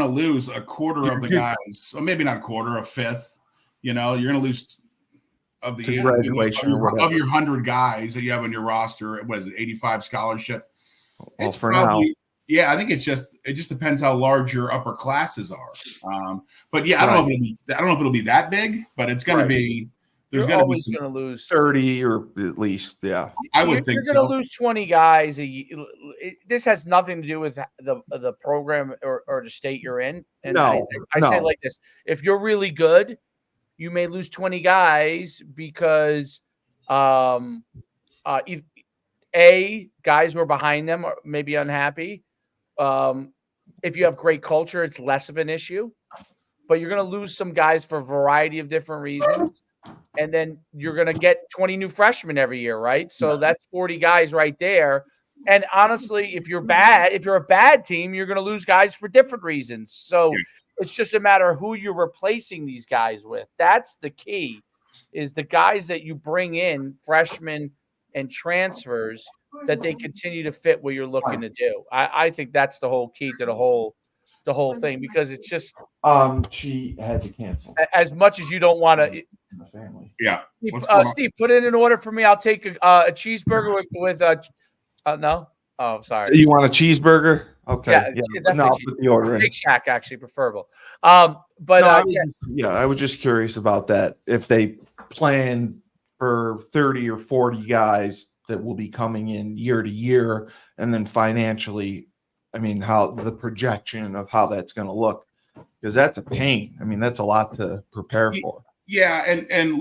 lose a quarter of the guys, or maybe not a quarter, a fifth. You're going to lose of the of your 100 guys that you have on your roster. What is it, 85 scholarship? Well, it's probably now. Yeah, I think it just depends how large your upper classes are. But yeah, I don't know if it'll be that big, but it's going to be. There's going to be going to lose 30 or at least, yeah. I would think so. You're going to lose 20 guys. This has nothing to do with the program or the state you're in. And I say it like this: if you're really good, you may lose 20 guys because guys who are behind them may be unhappy. If you have great culture, it's less of an issue. But you're going to lose some guys for a variety of different reasons. And then you're going to get 20 new freshmen every year, right? So that's 40 guys right there. And honestly, if you're a bad team, you're going to lose guys for different reasons. So it's just a matter of who you're replacing these guys with. That's the key, is the guys that you bring in, freshmen and transfers, that they continue to fit what you're looking to do. I think that's the whole key to the whole thing, because it's just she had to cancel. As much as you don't want to. In the family. Yeah. Steve, put it in order for me. I'll take a cheeseburger with no. Oh, sorry. You want a cheeseburger? Okay. Yeah, no, I'll put the order in. Big Shack, actually preferable. I was just curious about that. If they plan for 30 or 40 guys that will be coming in year to year, and then financially, I mean, how the projection of how that's going to look, because that's a pain. I mean, that's a lot to prepare for. Yeah, and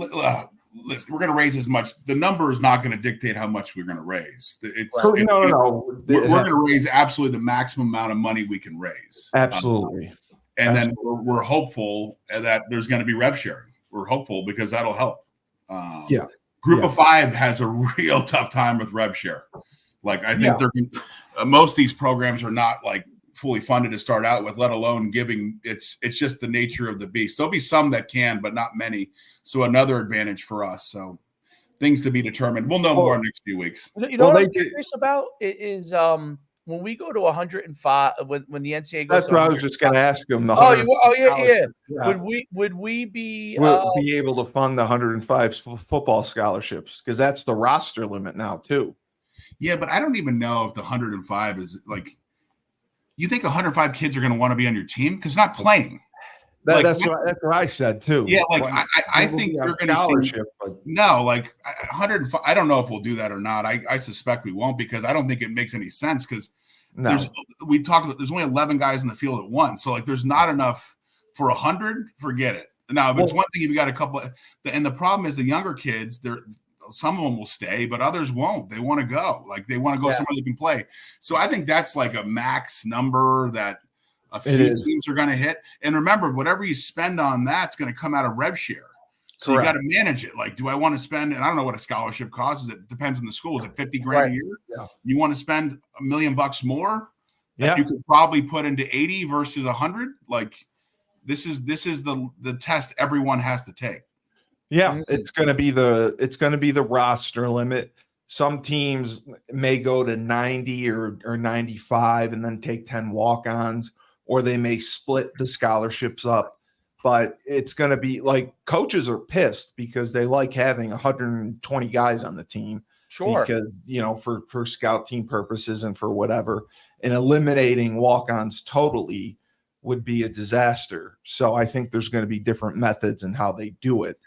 listen, we're going to raise as much. The number is not going to dictate how much we're going to raise. No. We're going to raise absolutely the maximum amount of money we can raise. Absolutely. Then we're hopeful that there's going to be rev sharing. We're hopeful because that'll help. Group of 5 has a real tough time with rev share. Like, I think most of these programs are not like fully funded to start out with, let alone giving. It's just the nature of the beast. There'll be some that can, but not many. So another advantage for us. So things to be determined. We'll know more in the next few weeks. You know what I'm curious about is when we go to 105, when the NCAA goes That's to what I was just going to ask him. The oh, 105 yeah. scholarships, Would we be We'll be able to fund the 105 football scholarships because that's the roster limit now too. Yeah, but I don't even know if the 105 is like. You think 105 kids are going to want to be on your team because not playing. That's what I said too. Yeah, like I think you're going to see. No, like 105. I don't know if we'll do that or not. I suspect we won't because I don't think it makes any sense because we talked about there's only 11 guys in the field at once, so like there's not enough for 100. Forget it. Now, if it's one thing, if you got a couple, and the problem is the younger kids. Some of them will stay, but others won't. They want to go. Like they want to go somewhere they can play. So I think that's like a max number that a few teams are going to hit. And remember, whatever you spend on that's going to come out of rev share. So you got to manage it. Like, do I want to spend? And I don't know what a scholarship costs. It depends on the school. Is it $50,000 a year? Yeah. You want to spend $1 million more? Yeah. You could probably put into 80 versus 100. Like this is the test everyone has to take. Yeah, it's going to be the roster limit. Some teams may go to 90 or 95 and then take 10 walk-ons, or they may split the scholarships up. But it's going to be like coaches are pissed because they like having 120 guys on the team. Sure. Because, for scout team purposes and for whatever, and eliminating walk-ons totally would be a disaster. So I think there's going to be different methods in how they do it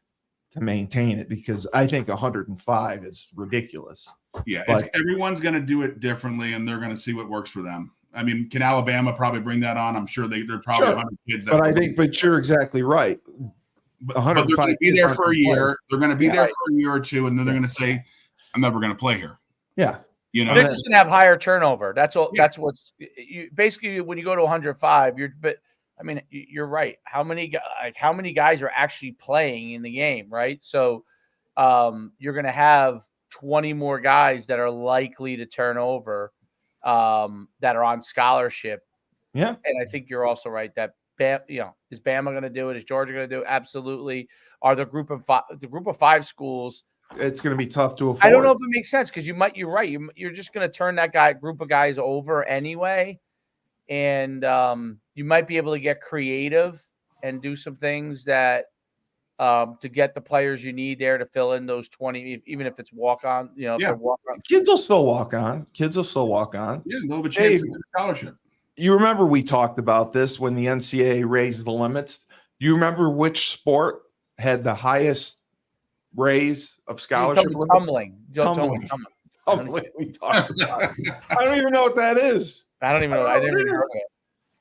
to maintain it, because I think 105 is ridiculous. Yeah, everyone's going to do it differently, and they're going to see what works for them. I mean, can Alabama probably bring that on? I'm sure they're probably 100 kids. But you're exactly right. But they're going to be there for a year. They're going to be there for a year or two, and then they're going to say, "I'm never going to play here." Yeah, they're just going to have higher turnover. That's all. Yeah. That's what's basically when you go to 105. You're right. How many guys are actually playing in the game, right? So you're going to have 20 more guys that are likely to turn over that are on scholarship. Yeah. And I think you're also right that is Bama going to do it? Is Georgia going to do it? Absolutely. Are the group of five schools? It's going to be tough to afford. I don't know if it makes sense because you're right. You're just going to turn that group of guys over anyway. And you might be able to get creative and do some things that to get the players you need there to fill in those 20, even if it's walk on. Kids will still walk on. Yeah, they'll have a chance to get a scholarship. You remember we talked about this when the NCAA raised the limits. You remember which sport had the highest raise of scholarship? Tumbling. We talked about it. I don't even know what that is. I don't even know. I never heard of it.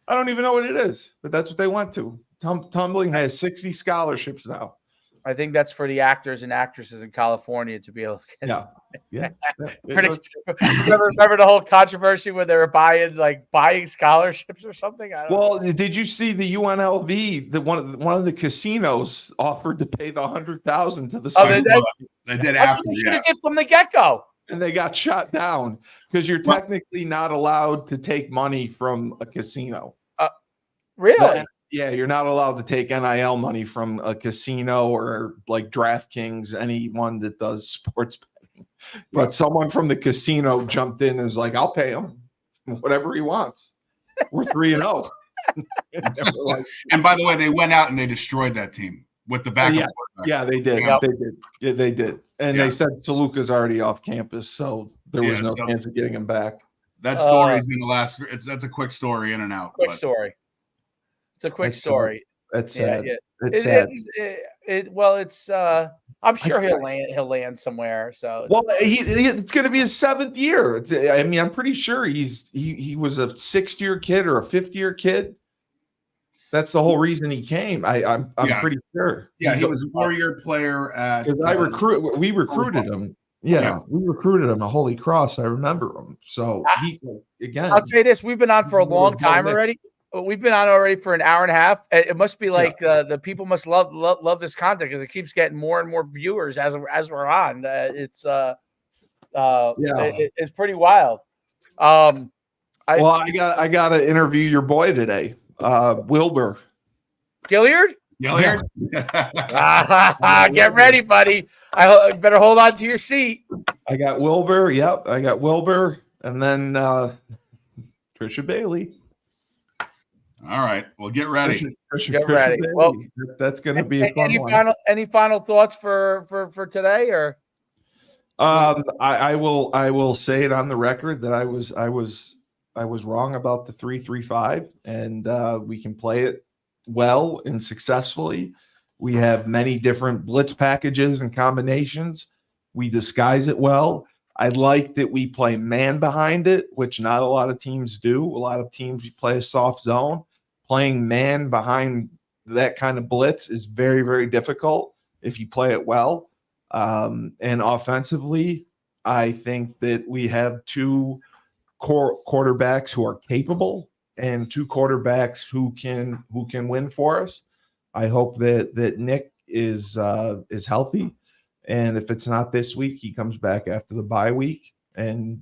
I don't even know what it is, but that's what they went to. Tumbling has 60 scholarships now. I think that's for the actors and actresses in California to be able to get. Yeah. Remember the whole controversy where they were buying scholarships or something? Did you see the UNLV? One of the casinos offered to pay the $100,000 to the. They did after. They should have did from the get-go. And they got shot down because you're technically not allowed to take money from a casino. Really? Yeah, you're not allowed to take NIL money from a casino or like DraftKings, anyone that does sports betting. But someone from the casino jumped in and was like, "I'll pay him whatever he wants. We're 3-0." And by the way, they went out and they destroyed that team with the backup. Yeah, they did. Yep. They did. Yeah, they did. And they said Saluka's already off campus, so there was no chance of getting him back. That story is going to last. That's a quick story in and out. Story. It's a quick story. That's sad. It's sad. I'm sure he'll land somewhere. So it's going to be his 7th year. I'm pretty sure he was a 6th-year kid or a 5th-year kid. That's the whole reason he came. I'm pretty sure. Yeah, he was a 4-year player at. We recruited him. Yeah, we recruited him at Holy Cross. I remember him. So I'll say this: we've been on for a long time already. We've been on already for an hour and a half. It must be like the people must love this content because it keps getting more and more viewers as we're on. It's pretty wild. I got to interview your boy today, Wilbur Gilliard. Gilliard. Get ready, buddy. I better hold on to your seat. I got Wilbur. Yep, I got Wilbur, and then Trisha Bailey. All right. Well, get ready. Get ready. Bailey. Well, that's going to be a fun one. Any final thoughts for today, or? I will say it on the record that I was wrong about the 3-3-5, and we can play it well and successfully. We have many different blitz packages and combinations. We disguise it well. I like that we play man behind it, which not a lot of teams do. A lot of teams play a soft zone. Playing man behind that kind of blitz is very, very difficult if you play it well. And offensively, I think that we have two quarterbacks who are capable and two quarterbacks who can win for us. I hope that Nick is healthy, and if it's not this week, he comes back after the bye week, and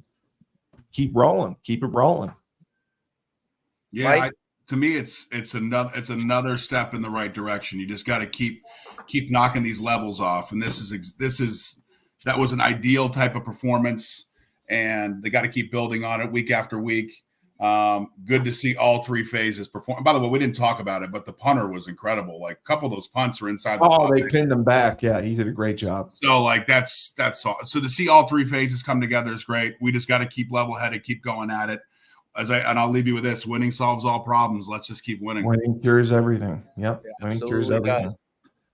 keep it rolling. Yeah, to me, it's another step in the right direction. You just got to keep knocking these levels off, and that was an ideal type of performance, and they got to keep building on it week after week. Good to see all three phases perform. By the way, we didn't talk about it, but the punter was incredible. Like, a couple of those punts were inside the pocket. They pinned him back. Yeah, he did a great job. So, like, that's all. So to see all three phases come together is great. We just got to keep level-headed, keep going at it. And I'll leave you with this: winning solves all problems. Let's just keep winning. Winning cures everything. Yep, yeah, winning cures everything. Does.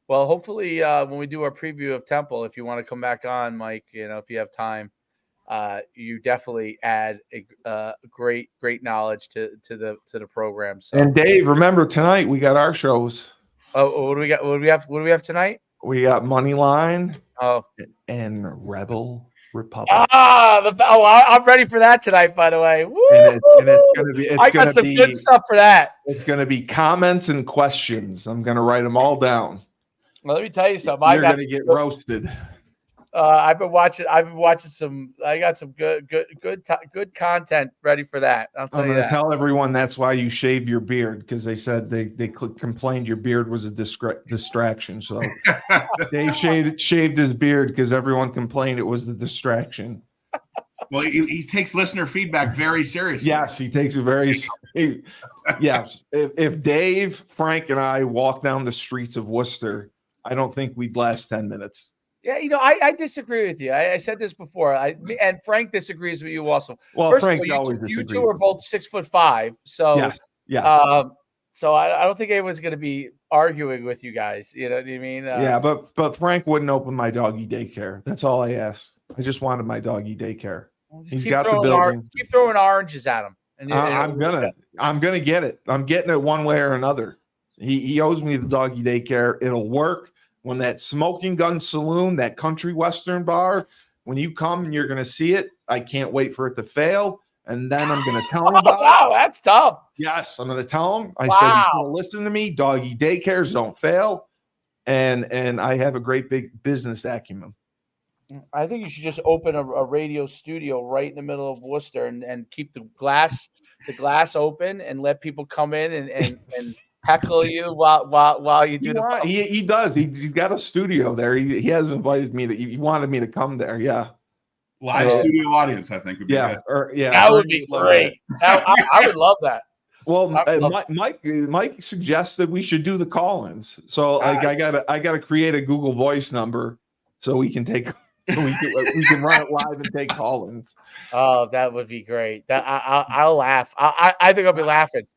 Well, hopefully, when we do our preview of Temple, if you want to come back on, Mike, if you have time, you definitely add a great knowledge to the program. So, and Dave, remember tonight we got our shows. Oh, what do we got? What do we have tonight? We got Moneyline. Oh, and Rebel Republic. I'm ready for that tonight. By the way, and it's gonna be. I got some good stuff for that. It's gonna be comments and questions. I'm gonna write them all down. Well, let me tell you something. You're gonna get roasted. I've been watching some. I got some good content ready for that. I'm gonna tell everyone that's why you shave your beard, because they said they complained your beard was a distraction. So Dave shaved his beard because everyone complained it was the distraction. Well, he takes listener feedback very seriously. Yes, he takes it very seriously. Yes, if Dave, Frank, and I walk down the streets of Worcester, I don't think we'd last 10 minutes. Yeah, I disagree with you. I said this before. And Frank disagrees with you also. Well, first Frank of all, always disagrees. You two are both 6'5", so yes. So I don't think anyone's going to be arguing with you guys. You know what I mean? Yeah, but Frank wouldn't open my doggy daycare. That's all I asked. I just wanted my doggy daycare. He's got the building. Keep throwing oranges at him. And I'm gonna get it. I'm getting it one way or another. He owes me the doggy daycare. It'll work. When that Smoking Gun Saloon, that country western bar, when you come, you're going to see it. I can't wait for it to fail. And then I'm going to tell him about it. Wow, that's tough. Yes, I'm going to tell him. I said, he's going to listen to me. Doggy daycares don't fail. And I have a great big business acumen. I think you should just open a radio studio right in the middle of Worcester and keep the glass open and let people come in and heckle you while you do he does. He's got a studio there. He has invited me he wanted me to come there. Yeah. Live studio audience, I think would be good. That would be great. I would love that. Well, Mike suggested we should do the call-ins. So like I gotta create a Google Voice number so we can take we can run it live and take call-ins. Oh, that would be great. I'll laugh. I think I'll be laughing.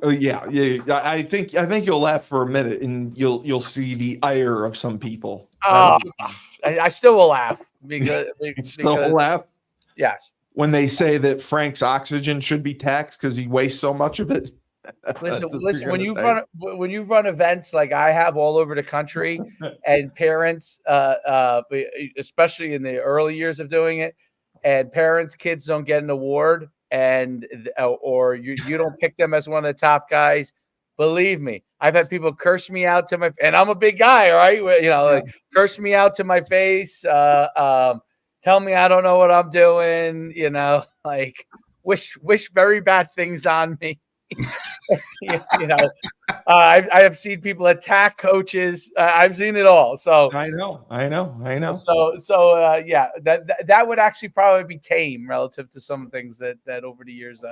Yeah. I think you'll laugh for a minute, and you'll see the ire of some people. I still will laugh because still laugh. Yes. When they say that Frank's oxygen should be taxed because he wastes so much of it. Listen. When you run events like I have all over the country, and parents, especially in the early years of doing it, and kids don't get an award. Or you don't pick them as one of the top guys. Believe me, I've had people curse me out to and I'm a big guy, all right? Like curse me out to my face, tell me I don't know what I'm doing, like wish very bad things on me. I have seen people attack coaches. I've seen it all. So I know. So yeah, that would actually probably be tame relative to some things that over the years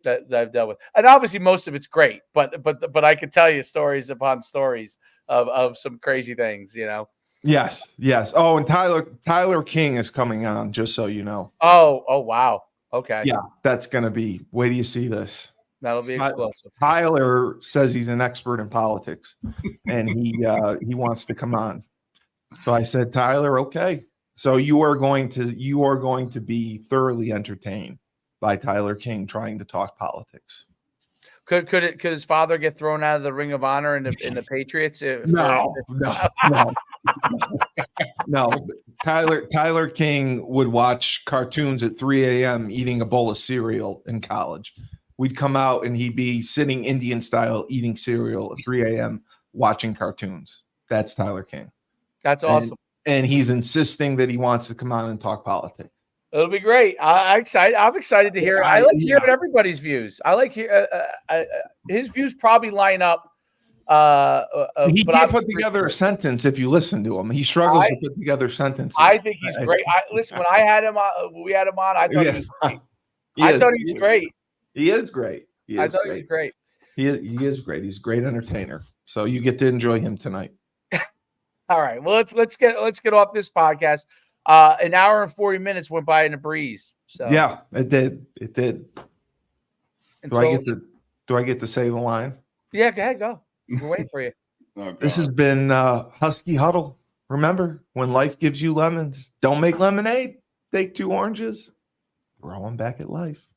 that I've dealt with, and obviously most of it's great. But I could tell you stories upon stories of some crazy things. Yes, yes. Oh, and Tyler King is coming on, just so you know. Oh wow. Okay. Yeah, that's gonna be. Wait till you see this. That'll be explosive. Tyler says he's an expert in politics, and he wants to come on. So I said, Tyler, okay. So you are going to be thoroughly entertained by Tyler King trying to talk politics. Could his father get thrown out of the Ring of Honor in the Patriots? No. Tyler King would watch cartoons at 3 a.m. eating a bowl of cereal in college. We'd come out and he'd be sitting Indian style eating cereal at 3 a.m. watching cartoons. That's Tyler King. That's awesome. And he's insisting that he wants to come on and talk politics. It'll be great. I'm excited to hear it. I like hearing everybody's views. I like his views probably line up. He can't put together a sentence if you listen to him. He struggles to put together sentences. I think he's great. Listen, when I had him on, we had him on. I thought he was great. I thought he was great. He is great. I thought he was great. He is great. He's a great entertainer. So you get to enjoy him tonight. All right. Well, let's get off this podcast. An hour and 40 minutes went by in a breeze. So yeah, it did. It did. Do I get to say the line? Yeah, go ahead. Go. We're waiting for you. Oh, this has been Husky Huddle. Remember, when life gives you lemons, don't make lemonade. Take 2 oranges. Throw them back at life.